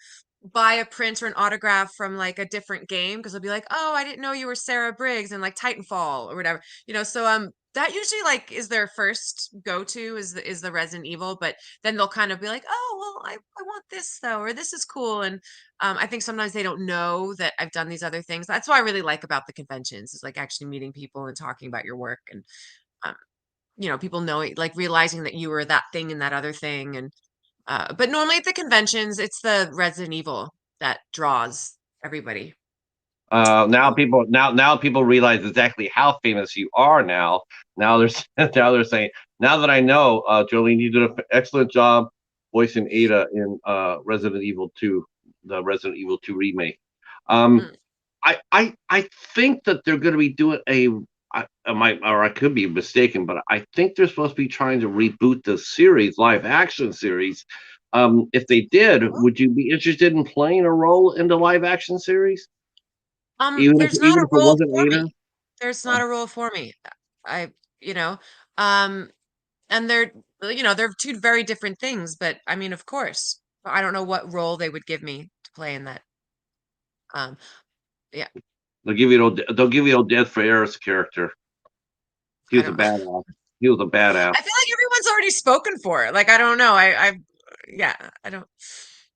buy a print or an autograph from like a different game because they'll be like, "Oh, I didn't know you were Sarah Briggs," and like Titanfall or whatever. So that usually like is their first go-to is the Resident Evil, but then they'll kind of be like, "Oh, well, I want this though," or "This is cool." And I think sometimes they don't know that I've done these other things. That's what I really like about the conventions is like actually meeting people and talking about your work and um, people knowing, like realizing that you were that thing and that other thing. And but normally at the conventions, it's the Resident Evil that draws everybody. Now people realize exactly how famous you are now. Now they're now they're saying, now that I know, Jolene, you did an excellent job voicing Ada in Resident Evil 2, the Resident Evil 2 remake. Um, Mm. I think that they're going to be doing I could be mistaken, but I think they're supposed to be trying to reboot the series, live action series. If they did, Oh. would you be interested in playing a role in the live action series, even if There's not even a if it role wasn't for me. Ada? There's Uh, not a role for me. I, you know, um, and they're two very different things, but I mean, of course, I don't know what role they would give me to play in that. Um, yeah, they'll give you Death Freya's character. He I was a don't. badass. He was a badass. I feel like everyone's already spoken for. Like, I don't know. Yeah, I don't.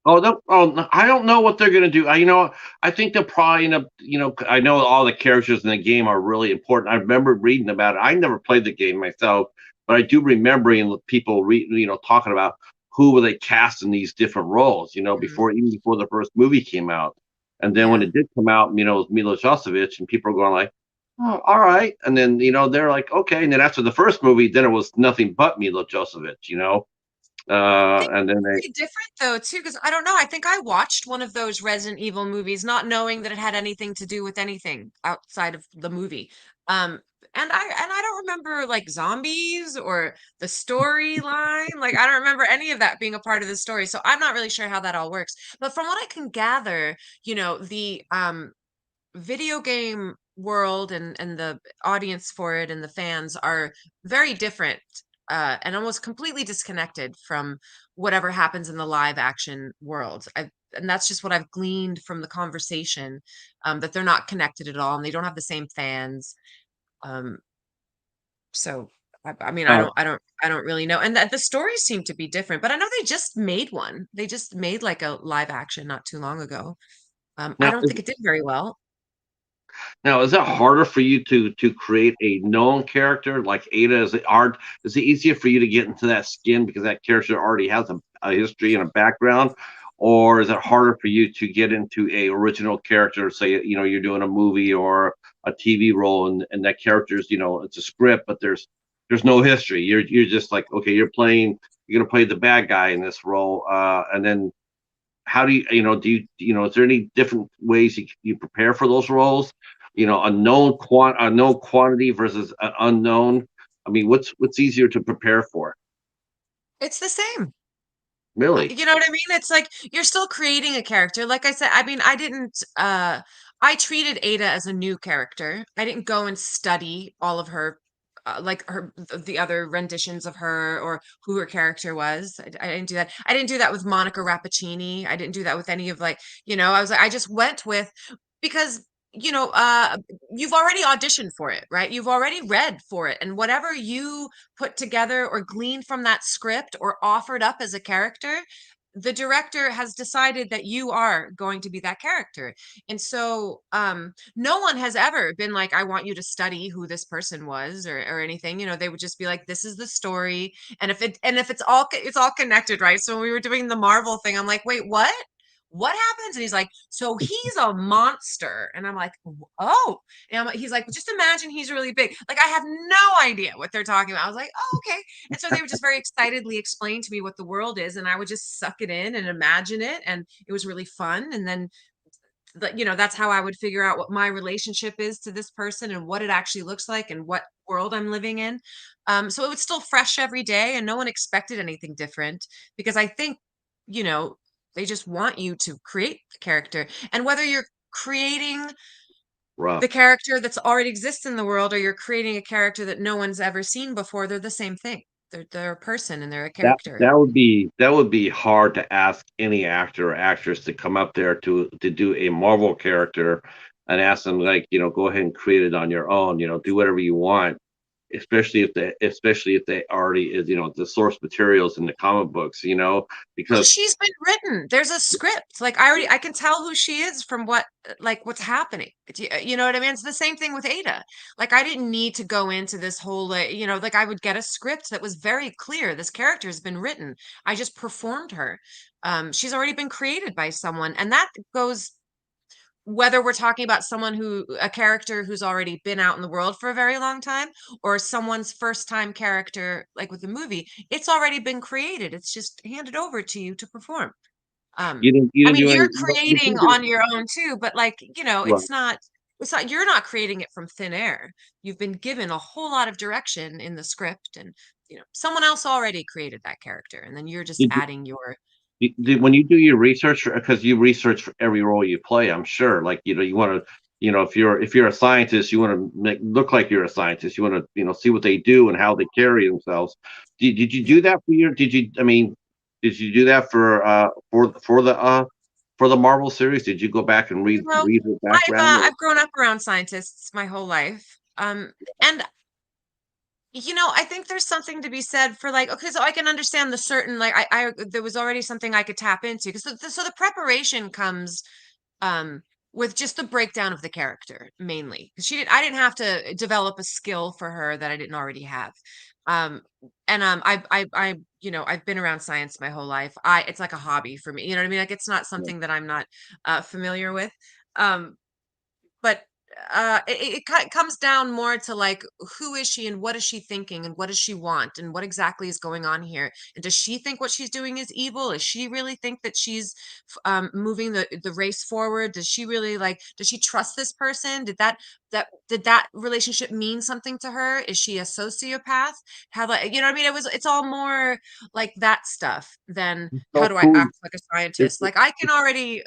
I don't know what they're gonna do. I think they'll probably end up. I know all the characters in the game are really important. I remember reading about it. I never played the game myself, but I do remembering people talking about who were they cast in these different roles. Mm, Even before the first movie came out, and then when yeah. it did come out, it was Milo Jovovich, and people were going like, "Oh, all right," and then they're like, "Okay," and then after the first movie, then it was nothing but Milo Jovovich. Think And then very different though too, because I don't know. I think I watched one of those Resident Evil movies, not knowing that it had anything to do with anything outside of the movie. Um, and I don't remember like zombies or the storyline. Like I don't remember any of that being a part of the story. So I'm not really sure how that all works. But from what I can gather, the video game world and the audience for it and the fans are very different and almost completely disconnected from whatever happens in the live action world. And that's just what I've gleaned from the conversation, that they're not connected at all and they don't have the same fans. Um, so I mean, uh, I don't really know. And the stories seem to be different, but I know they just made one. They just made like a live action not too long ago. I now don't think it did very well. Now, is it harder for you to create a known character like Ada? Is it easier for you to get into that skin because that character already has a history and a background, or is it harder for you to get into a original character? Say, you're doing a movie or a TV role, and that character's, it's a script, but there's no history. You're just like, okay, you're gonna play the bad guy in this role, and then how is there any different ways you prepare for those roles? A known quantity versus an unknown. I mean, what's easier to prepare for? It's the same. Really? You know what I mean? It's like you're still creating a character. Like I said, I mean, I treated Ada as a new character. I didn't go and study all of her like the other renditions of her or who her character was. I didn't do that. I didn't do that with Monica Rappaccini. I didn't do that with any of like, I was like, I just went with because you know, you've already auditioned for it, right? You've already read for it, and whatever you put together or gleaned from that script or offered up as a character, the director has decided that you are going to be that character. And so no one has ever been like, I want you to study who this person was or anything. They would just be like, this is the story. And if it's all connected, right? So when we were doing the Marvel thing, I'm like, wait, what happens? And he's like, so he's a monster. And I'm like, oh. And he's like, just imagine he's really big. Like, I have no idea what they're talking about. I was like, oh, okay. And so they would just very excitedly explain to me what the world is, and I would just suck it in and imagine it. And it was really fun. And then, that's how I would figure out what my relationship is to this person and what it actually looks like and what world I'm living in. So it was still fresh every day, and no one expected anything different because I think, you know, they just want you to create the character. And whether you're creating Right. the character that's already exists in the world or you're creating a character that no one's ever seen before, they're the same thing. They're a person and they're a That character. that would be hard to ask any actor or actress to come up there to do a Marvel character and ask them, like, go ahead and create it on your own, do whatever you want, especially if they already is, the source materials in the comic books, Well, because she's been written. There's a script. Like I can tell who she is from what's happening. You know what I mean? It's the same thing with Ada. Like I didn't need to go into this whole, like I would get a script that was very clear. This character has been written. I just performed her. She's already been created by someone, and that goes whether we're talking about a character who's already been out in the world for a very long time or someone's first time character, like with the movie, it's already been created. It's just handed over to you to perform. you didn't you I didn't mean, do any. you're creating on your own too, but like, Right. it's not, you're not creating it from thin air. You've been given a whole lot of direction in the script and, someone else already created that character and then you're just Did you, adding your. when you do your research, because you research for every role you play, I'm sure, like, you want to, if you're a scientist, you want to look like you're a scientist. You want to, see what they do and how they carry themselves. Did you Yeah. do that for your? Did you do that for the Marvel series? Did you go back and read Well, read the I've background? I've grown up around scientists my whole life. And I think there's something to be said for like, okay, so I can understand the certain like there was already something I could tap into because so the preparation comes um with just the breakdown of the character mainly because I didn't have to develop a skill for her that I didn't already have. Um and I've been around science my whole life. It's like a hobby for me. You know what I mean? Like it's not Yeah. something that I'm not familiar with. Um but it comes down more to like who is she and what is she thinking and what does she want and what exactly is going on here, and does she think what she's doing is evil? Does she really think that she's moving the race forward? Does she really like, does she trust this person? Did that relationship mean something to her? Is she a sociopath? How, like, you know what I mean? It's all more like that stuff than how So do I who act like a is? scientist. Like I can already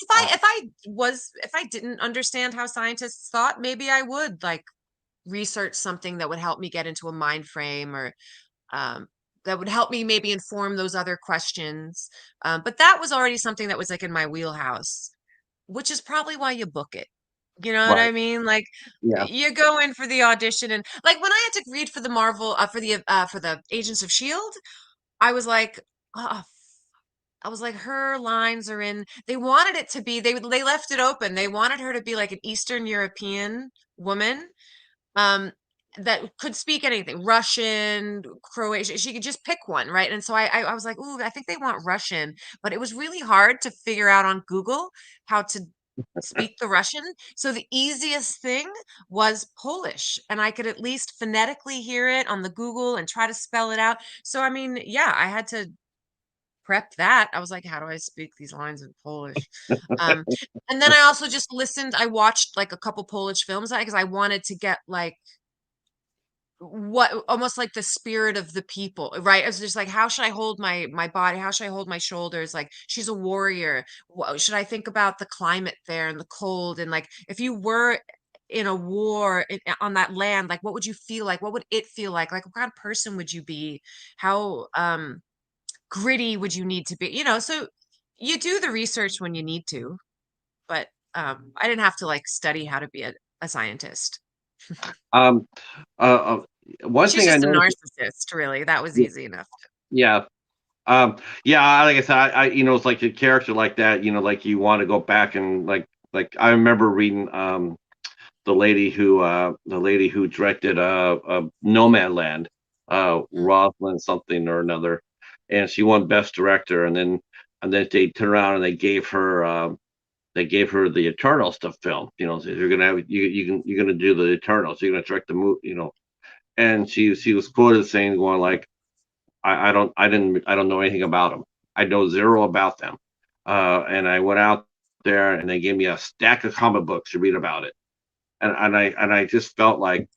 if I didn't understand how scientists thought, maybe I would like research something that would help me get into a mind frame or um that would help me maybe inform those other questions. But that was already something that was like in my wheelhouse, which is probably why you book it. You know what Right. I mean? Like Yeah. you go in for the audition and like when I had to read for the Marvel for the Agents of Shield, I was like, oh, I was like, her lines are in. They wanted it to be. They left it open. They wanted her to be like an Eastern European woman, um, that could speak anything, Russian, Croatian. She could just pick one, right? And so I was like, ooh, I think they want Russian, but it was really hard to figure out on Google how to speak the Russian. So the easiest thing was Polish, and I could at least phonetically hear it on the Google and try to spell it out. So I mean, yeah, I had to prep that. I was like, "How do I speak these lines in Polish?" Um, and then I also just listened. I watched like a couple Polish films because I wanted to get like what almost like the spirit of the people, right? I was just like, how should I hold my body? How should I hold my shoulders? Like she's a warrior. What should I think about the climate there and the cold? And like if you were in a war on that land, like what would you feel like? What would it feel like what kind of person would you be? How gritty would you need to be? So you do the research when you need to, but I didn't have to like study how to be a scientist. Um, uh, one She's thing I just a noticed, narcissist, really. That was y- easy enough. yeah, yeah, like I said, it's like a character like that, like you want to go back and like I remember reading, the lady who directed Nomadland, Mm. Rosalind something or another, and she won Best Director, and then they turned around and they gave her the Eternals to film. So you're gonna have you're gonna do the Eternals. You're gonna direct the movie. And she was quoted saying, going like, I don't know anything about them. I know zero about them. And I went out there and they gave me a stack of comic books to read about it. And I just felt like,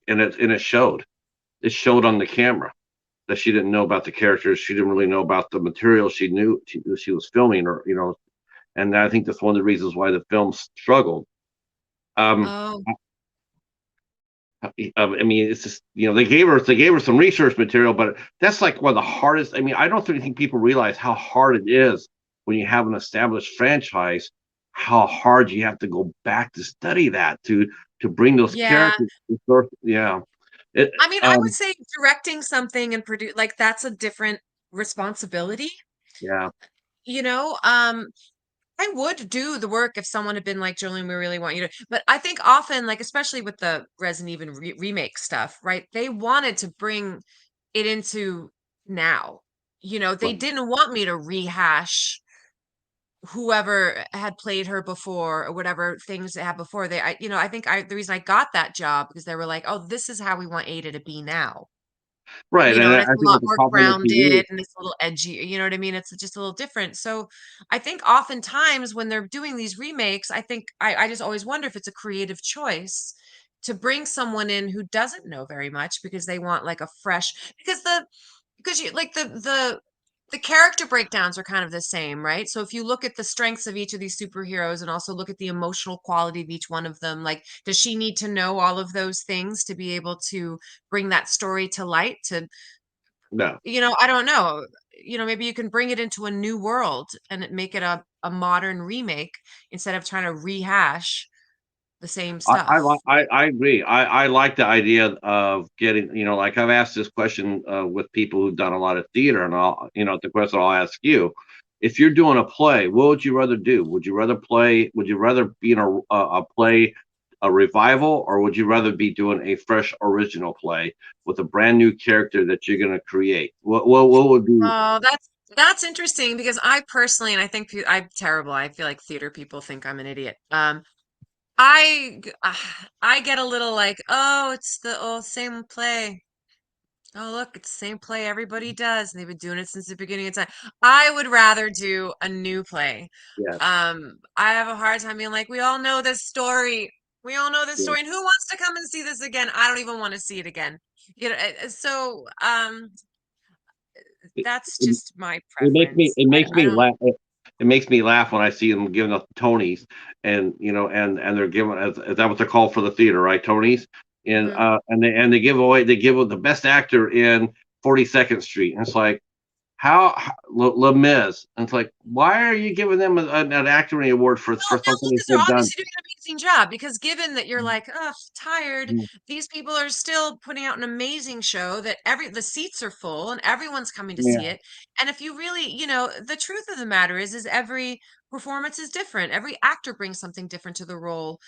and it showed. It showed on the camera that she didn't know about the characters. She didn't really know about the material. She was filming, or and I think that's one of the reasons why the film struggled. Um, Oh, I mean, it's just, they gave her some research material, but that's like one of the hardest. I mean, I don't really think people realize how hard it is when you have an established franchise. How hard you have to go back to study that to bring those yeah. characters. To source. Yeah, it. I mean, I would say directing something and produce like that's a different responsibility, Yeah, you know? I would do the work if someone had been like, Jolene, we really want you to. But I think often, like, especially with the Resident Evil remake stuff, right? They wanted to bring it into now. They right. didn't want me to rehash whoever had played her before or whatever things they had before. I think the reason I got that job because they were like, oh, this is how we want Ada to be now. Right, and And I it's a think lot with the more problem with TV, grounded and it's a little edgy, you know what I mean? It's just a little different. So I think oftentimes when they're doing these remakes, I think I just always wonder if it's a creative choice to bring someone in who doesn't know very much because they want like a fresh because you like the character breakdowns are kind of the same, right? So if you look at the strengths of each of these superheroes and also look at the emotional quality of each one of them, like does she need to know all of those things to be able to bring that story to light to no. I don't know. Maybe you can bring it into a new world and make it a modern remake instead of trying to rehash the same stuff. I agree. I like the idea of getting, like I've asked this question with people who've done a lot of theater, and the question I'll ask you: if you're doing a play, what would you rather do? Would you rather play? Would you rather be in a play, a revival, or would you rather be doing a fresh original play with a brand new character that you're going to create? What would be? Oh, that's interesting because I personally, and I think I'm terrible. I feel like theater people think I'm an idiot. I get a little like, oh, it's the old same play. Oh, look, it's the same play everybody does, and they've been doing it since the beginning of time. I would rather do a new play. Yes, I have a hard time being like, we all know this story. We all know this yes. story, and who wants to come and see this again? I don't even want to see it again. So It, that's it, just my preference. it makes I me don't. laugh. It makes me laugh when I see them giving up Tonys, and and they're giving, is that what they're called for the theater, right? Tonys, Mhm. and they give the best actor in 42nd Street, and it's like, Les Mis, and it's like, why are you giving them an acting award Well, for no, something because they've they're done? obviously doing an amazing job. Because given that you're like, ugh, tired, these people are still putting out an amazing show that the seats are full and everyone's coming to see Yeah, it. And if you really, the truth of the matter is every performance is different. Every actor brings something different to the role.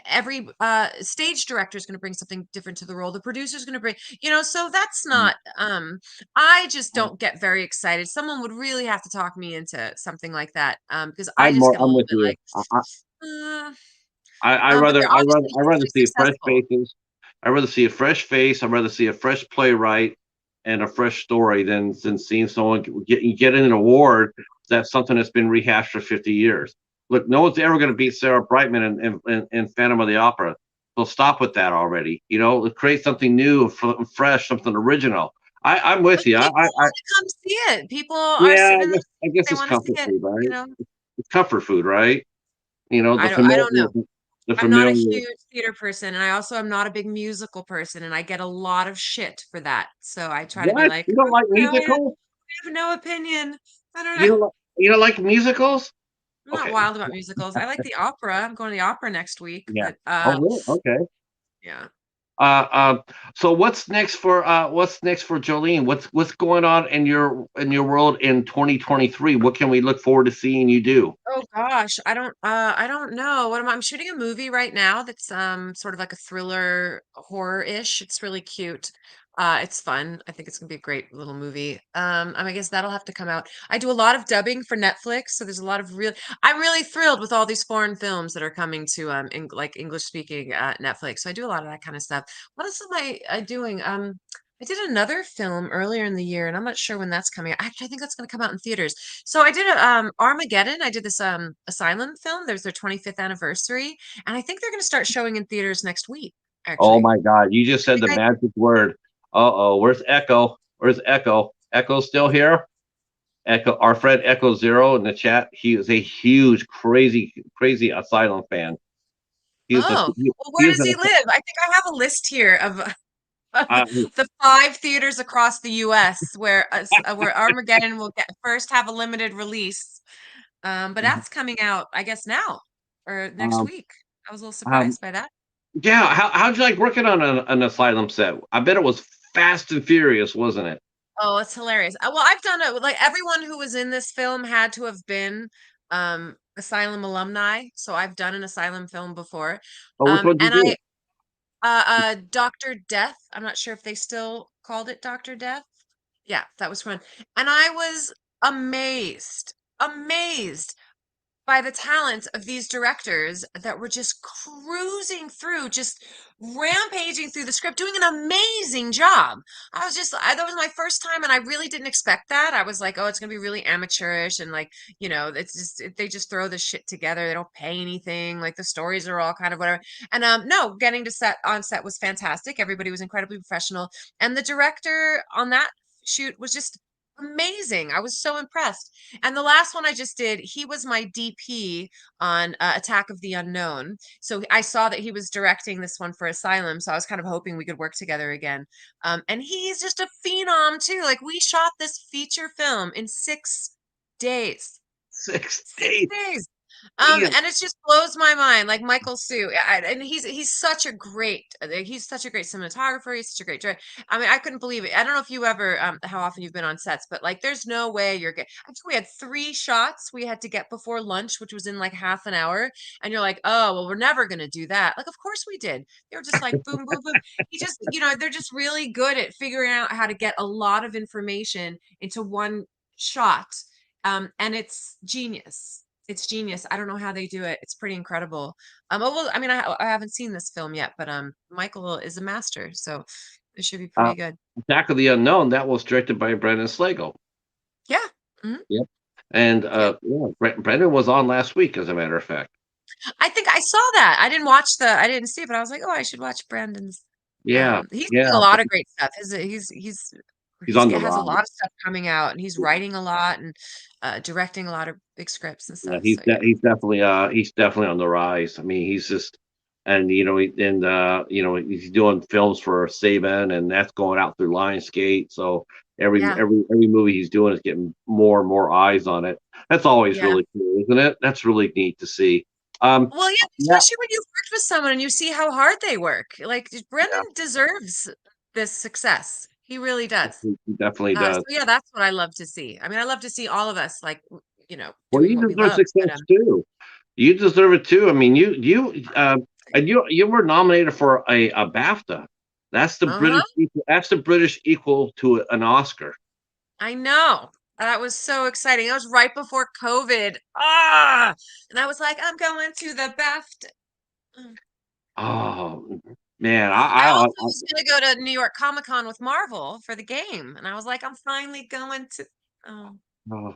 Every stage director is going to bring something different to the role. The producer is going to bring, so that's not I just don't get very excited. Someone would really have to talk me into something like that, because I just get a I'm little with bit you. like, uh, but they're obviously I rather hugely see fresh successful. faces. I rather see a fresh face. I'd rather see a fresh playwright and a fresh story than seeing someone get an award that's something that's been rehashed for 50 years. Look, no one's ever going to beat Sarah Brightman in Phantom of the Opera. So stop with that already. Let's create something new, fresh, something original. I'm with But you. people want to come see it. People are Yeah, sitting in the I guess they it's want to see comfort it, food, right? It's comfort food, right? The I don't familiar, know. the I'm not a familiar. huge theater person, and I also am not a big musical person, and I get a lot of shit for that. So I try to be What? like, You don't like "Okay, I musicals? have no opinion. I don't You know. don't like, you don't like musicals? I'm not Okay. wild about musicals. I like the opera. I'm going to the opera next week, Yeah. but Oh, really? Okay. yeah. Uh, uh, so what's next for Jolene? What's going on in your world in 2023? What can we look forward to seeing you do? Oh gosh, I don't know. I'm shooting a movie right now that's sort of like a thriller horror-ish. It's really cute. It's fun. I think it's gonna be a great little movie. I guess that'll have to come out. I do a lot of dubbing for Netflix, so there's a lot of real I'm really thrilled with all these foreign films that are coming to like English speaking Netflix. So I do a lot of that kind of stuff. What else am I doing? I did another film earlier in the year, and I'm not sure when that's coming out. Actually, I think that's going to come out in theaters. So I did a Armageddon. I did this Asylum film. There's their 25th anniversary, and I think they're going to start showing in theaters next week, Oh actually. my God, you just I said think the I magic word. Uh-oh, where's Echo? Where's Echo? Echo's still here? Echo, our friend Echo Zero in the chat. He is a huge, crazy Asylum fan. He is a Oh, well, he where is does an he live? I think I have a list here of uh, the 5 theaters across the US where Armageddon will get first have a limited release. But that's coming out, I guess now or next um, week. I was a little um, surprised by that. yeah. How'd you like working on an Asylum set? I bet it was fast and furious, wasn't it? Oh, it's hilarious. Well, I've done it like everyone who was in this film had to have been Asylum alumni. So I've done an Asylum film before. Oh, which one did And you Dr. Death. I'm not sure if they still called it Dr. Death. Yeah, that was fun. And I was amazed by the talent of these directors that were just cruising through, just rampaging through the script, doing an amazing job. That was my first time, and I really didn't expect that. I was like, oh, it's going to be really amateurish, and like, they just throw this shit together. They don't pay anything. Like the stories are all kind of whatever. And no, getting to on set was fantastic. Everybody was incredibly professional, and the director on that shoot was just amazing. I was so impressed. And the last one I just did, he was my DP on Attack of the Unknown. So I saw that he was directing this one for Asylum. So I was kind of hoping we could work together again. And he's just a phenom too. Like we shot this feature film in 6 days. 6 6 days? days. Damn. And it just blows my mind. Like Michael Sue, and he's such a great cinematographer. He's such a great director. I mean, I couldn't believe it. I don't know if you ever how often you've been on sets, but like, there's no way you're getting. I think we had 3 shots we had to get before lunch, which was in like half an hour. And you're like, oh well, we're never gonna do that. Like, of course we did. They were just like boom, boom, boom. He just, they're just really good at figuring out how to get a lot of information into one shot. And it's genius. It's genius. I don't know how they do it. It's pretty incredible. Well, I mean, I haven't seen this film yet, but Michael is a master, so it should be Uh, pretty good. Attack of the Unknown. That was directed by Brendan Slagle. Yeah. Mhm. Yep. And Yeah. yeah, Brendan was on last week, as a matter of fact. I think I saw that. I didn't see it, but I was like, oh, I should watch Brandon's. Yeah, He's doing a yeah. lot of great stuff. He's on the has a rise. lot of stuff coming out, and he's writing a lot and directing a lot of big scripts and Yeah, stuff. So yeah. he's definitely on the rise. I mean, he's just and he's doing films for Saban, and that's going out through Lionsgate. So Yeah. every movie he's doing is getting more and more eyes on it. That's always Yeah. really cool, isn't it? That's really neat to see. Well, yeah, Yeah, especially when you've worked with someone and you see how hard they work. Like yeah, Brendan deserves this success. He really does. he definitely So does. yeah, that's what I love to see. I mean, I love to see all of us like, Well, doing you what we deserve love. But success too. You deserve it too. I mean, and you were nominated for a BAFTA. uh-huh. That's the British equal to an Oscar. I know. That was so exciting. It was right before COVID. Ah, and I was like, I'm going to the BAFTA. Mm. Oh man, I also was gonna go to New York Comic Con with Marvel for the game, and I was like, I'm finally going to. Oh. oh,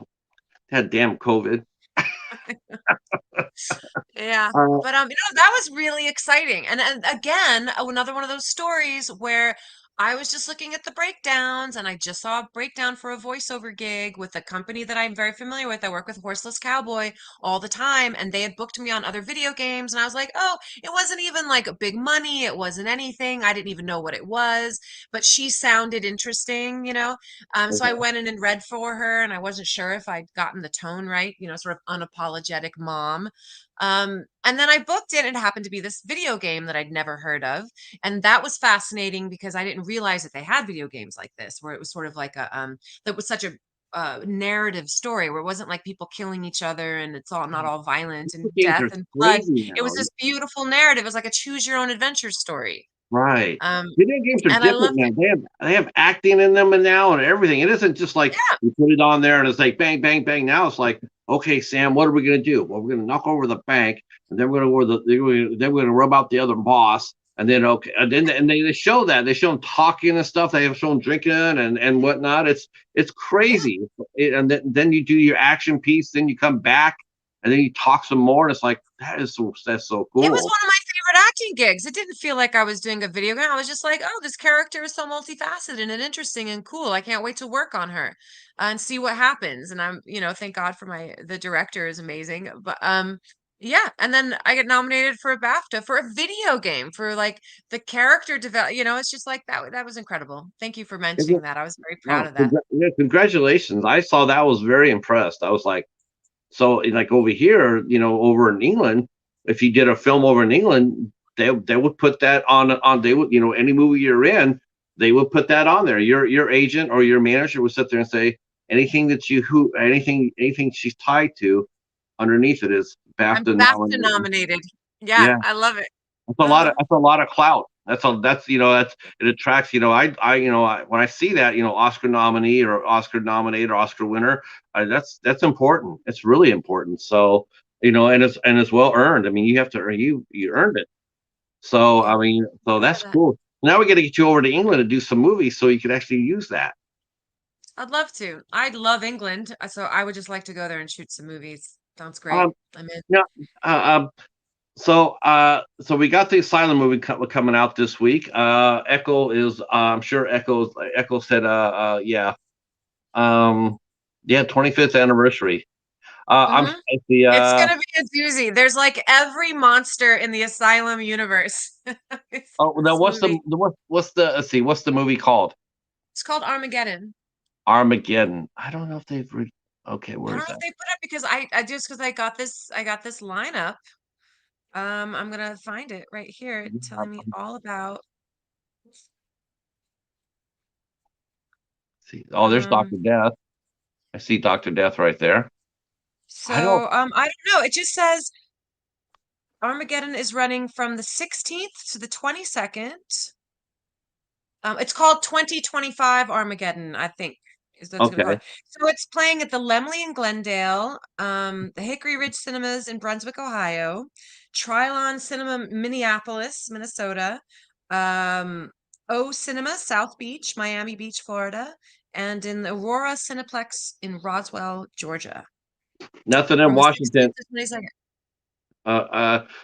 that damn COVID. Yeah, Uh, but that was really exciting, and again, another one of those stories where I was just looking at the breakdowns and I just saw a breakdown for a voiceover gig with a company that I'm very familiar with. I work with Horseless Cowboy all the time and they had booked me on other video games. And I was like, oh, it wasn't even like big money. It wasn't anything. I didn't even know what it was, but she sounded interesting, you know? So I Okay. went in and read for her and I wasn't sure if I'd gotten the tone right, you know, sort of unapologetic mom. And then I booked it and it happened to be this video game that I'd never heard of. And that was fascinating because I didn't realize that they had video games like this, where it was sort of like a that was such a narrative story where it wasn't like people killing each other and it's all not all violent and Games death are and blood. crazy It was now. this beautiful narrative. It was like a choose your own adventure story. Right. Um, Video games are and I different loved now. it. They have acting in them and now and everything. It isn't just like Yeah. you put it on there and it's like bang, bang, bang. Now it's like, okay, Sam, what are we gonna do? Well, we're gonna knock over the bank, and then we're gonna then we're gonna rub out the other boss, and then okay, and they show that they show them talking and stuff. They have shown drinking and whatnot. It's Yeah. crazy. And then you do your action piece, then you come back, and then you talk some more. And it's like that's so It was cool. one of my favorite acting gigs. It didn't feel like I was doing a video game. I was just like, oh, this character is so multifaceted and interesting and cool. I can't wait to work on her and see what happens. And I'm, you know, thank God for the director is amazing. But yeah, and then I get nominated for a BAFTA for a video game for like the character develop, you know, it's just like that was incredible. Thank you for mentioning that. I was very proud Wow, of that. yeah, congratulations. I saw that. I was very impressed. I was like, so like over here, over in England, if you did a film over in England, they would put that on they would, any movie you're in, they would put that on there. Your agent or your manager would sit there and say anything that anything she's tied to underneath it is I'm BAFTA BAFTA nominated. nominated. Yeah, Yeah. I love it. That's a lot of Uh-huh. clout. That's it attracts, when I see that, Oscar nominee or Oscar nominated or Oscar winner, that's important. It's really important. So, and it's well earned. I mean, you have to you earned it. So, Thank you. I mean, so Proud of that's that. cool. Now we got to get you over to England to do some movies so you could actually use that. I'd love to. I love England, so I would just like to go there and shoot some movies. Sounds great. Um, I'm in. yeah. So we got the Asylum movie coming out this week. Echo is, I'm sure Echo said, yeah, um, yeah, 25th anniversary. I'm Hmm. the It's gonna be a doozy. There's like every monster in the Asylum universe. It's oh, now this what's movie. what's the let's see, what's the movie called? It's called Armageddon. Armageddon. I don't know if okay, I where don't is know if that? they put it because I just because I got this lineup. I'm gonna find it right here, telling me all about. See, oh, there's Um, Dr. Death. I see Dr. Death right there. I don't I don't know. It just says Armageddon is running from the 16th to the 22nd. It's called 2025 Armageddon, I think, is that's what we call okay. it. So it's playing at the Lemley in Glendale, the Hickory Ridge Cinemas in Brunswick, Ohio, Trilon Cinema Minneapolis, Minnesota, O Cinema South Beach, Miami Beach, Florida, and in the Aurora Cineplex in Roswell, Georgia, Nothing in from the 16th Washington. to 22nd.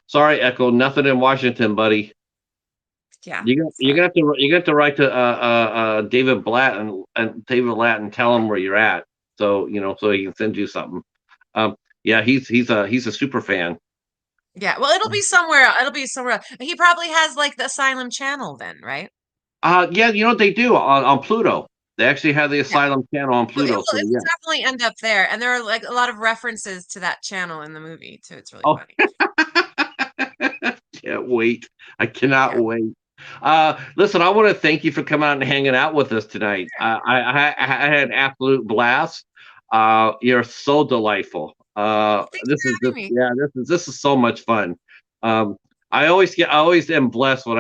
Sorry, Echo, nothing in Washington, buddy. Yeah, You sorry. got to write to David Blatt and David Blatt and tell him where you're at, so so he can send you something. Yeah, he's a super fan. Yeah, well, it'll be somewhere. It'll be somewhere. He probably has like the Asylum channel then, right? Yeah, you know what they do on Pluto? They actually have the Yeah. Asylum channel on So it Pluto. will So it will yeah. definitely end up there. And there are like a lot of references to that channel in the movie too. It's really Oh, funny. can't wait! I cannot Yeah. wait. Listen, I want to thank you for coming out and hanging out with us tonight. I had an absolute blast. You're so delightful. Well, thanks for having me. This is so much fun. Um, I always am blessed when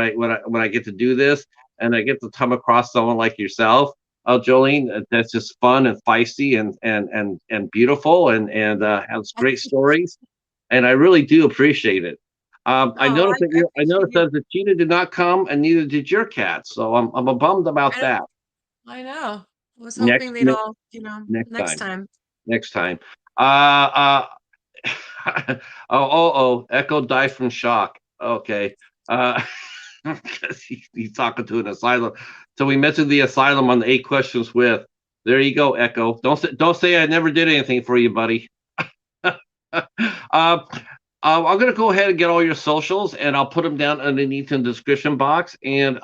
I get to do this and I get to come across someone like yourself, Jolene. That's just fun and feisty and beautiful and has great stories, and I really do appreciate it. I Oh, noticed I I appreciate noticed you. that the cheetah did not come, and neither did your cat. So I'm bummed about I know. that. I know. I was Next hoping they'd next all, next next time. time. Next time. Uh, oh, Echo died from shock. Okay. Uh, because he's talking to an asylum. So we mentioned the asylum on the 8 questions with. There you go, Echo. Don't say I never did anything for you, buddy. uh, I'm gonna go ahead and get all your socials, and I'll put them down underneath in the description box. And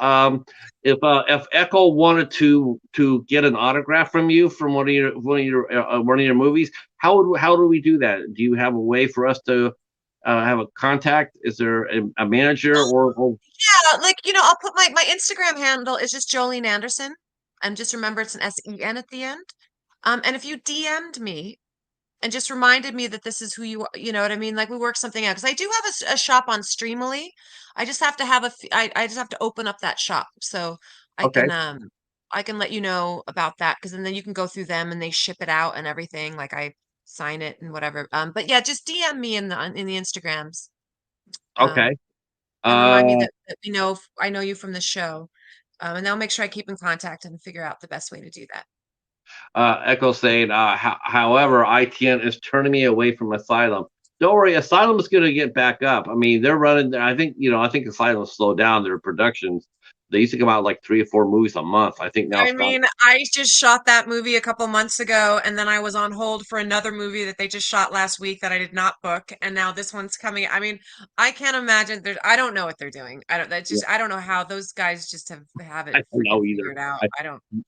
if Echo wanted to get an autograph from you from one of your movies, how do we do that? Do you have a way for us to have a contact? Is there a manager or Yeah, like, I'll put my Instagram handle is just Jolene Andersen. And just remember it's an SEN at the end. And if you DM'd me and just reminded me that this is who you are, you know what I mean? Like we work something out because I do have a shop on Streamily. I just have to have I just have to open up that shop so I okay? can I can let you know about that because then you can go through them and they ship it out and everything. Like I sign it and whatever. But yeah, just DM me in the Instagrams. Um, Okay. and remind me Uh, that I know you from the show. And I'll make sure I keep in contact and figure out the best way to do that. Echo saying, however, ITN is turning me away from Asylum. Don't worry, Asylum is going to get back up. I mean, they're running. I think Asylum slowed down their productions. They used to come out like 3 or 4 movies a month. I think now I it's down. mean, I just shot that movie a couple months ago, and then I was on hold for another movie that they just shot last week that I did not book, and now this one's coming. I mean, I can't imagine I don't know what they're doing. Yeah, I don't know how those guys just have it I don't freaking know either. figured out. I, I don't know.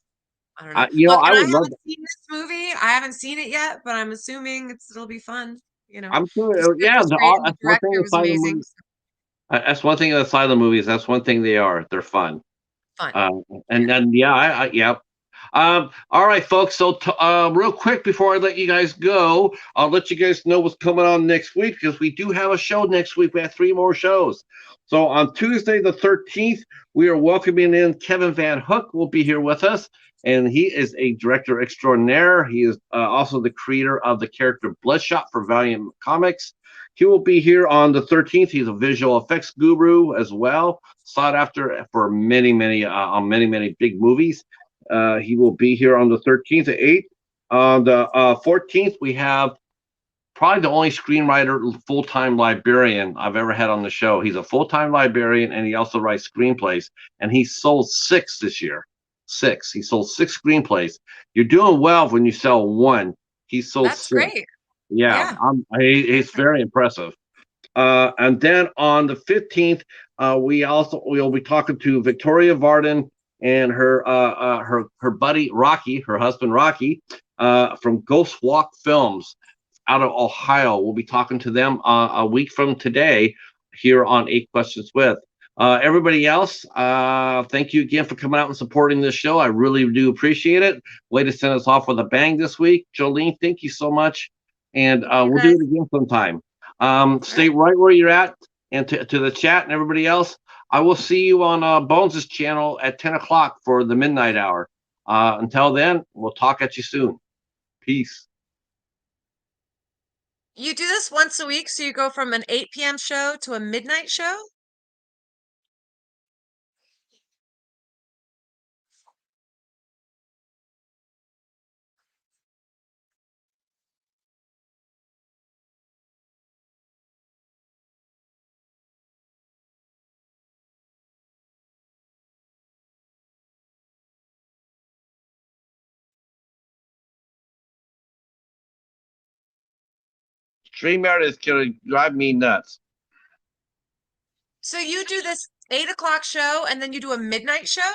Look, I and I would love. haven't seen this movie. I haven't seen it yet, but I'm assuming it'll be fun. I'm The sure. script Yeah, was great and the that's one thing. director was Asylum amazing. movies. So That's one thing. Asylum movies. That's one thing they are. They're fun. fun. Uh, and Yeah. then yeah, yeah. All right, folks. So, real quick before I let you guys go, I'll let you guys know what's coming on next week because we do have a show next week. We have 3 more shows. So, on Tuesday the 13th, we are welcoming in Kevin Van Hook. Will be here with us, and he is a director extraordinaire. He is also the creator of the character Bloodshot for Valiant Comics. He will be here on the 13th. He's a visual effects guru as well, sought after for many big movies. He will be here on the 13th at 8. On the 14th, we have probably the only screenwriter, full-time librarian I've ever had on the show. He's a full-time librarian, and he also writes screenplays. And he sold 6 this year. 6. He sold 6 screenplays. You're doing well when you sell one. He sold That's 6. great. Yeah, Yeah. he's very impressive. And then on the 15th, we'll be talking to Victoria Varden and her buddy Rocky, her husband Rocky, from Ghost Walk Films out of Ohio. We'll be talking to them a week from today here on 8 Questions with. Everybody else, thank you again for coming out and supporting this show. I really do appreciate it. Way to send us off with a bang this week. Jolene, thank you so much. And Thank you we'll do guys. it again sometime. All Stay right. right where you're at, and to the chat and everybody else. I will see you on Bones' channel at 10 o'clock for the midnight hour. Until then, we'll talk at you soon. Peace. You do this once a week, so you go from an 8 p.m. show to a midnight show? StreamYard is going to drive me nuts. So you do this 8 o'clock show and then you do a midnight show?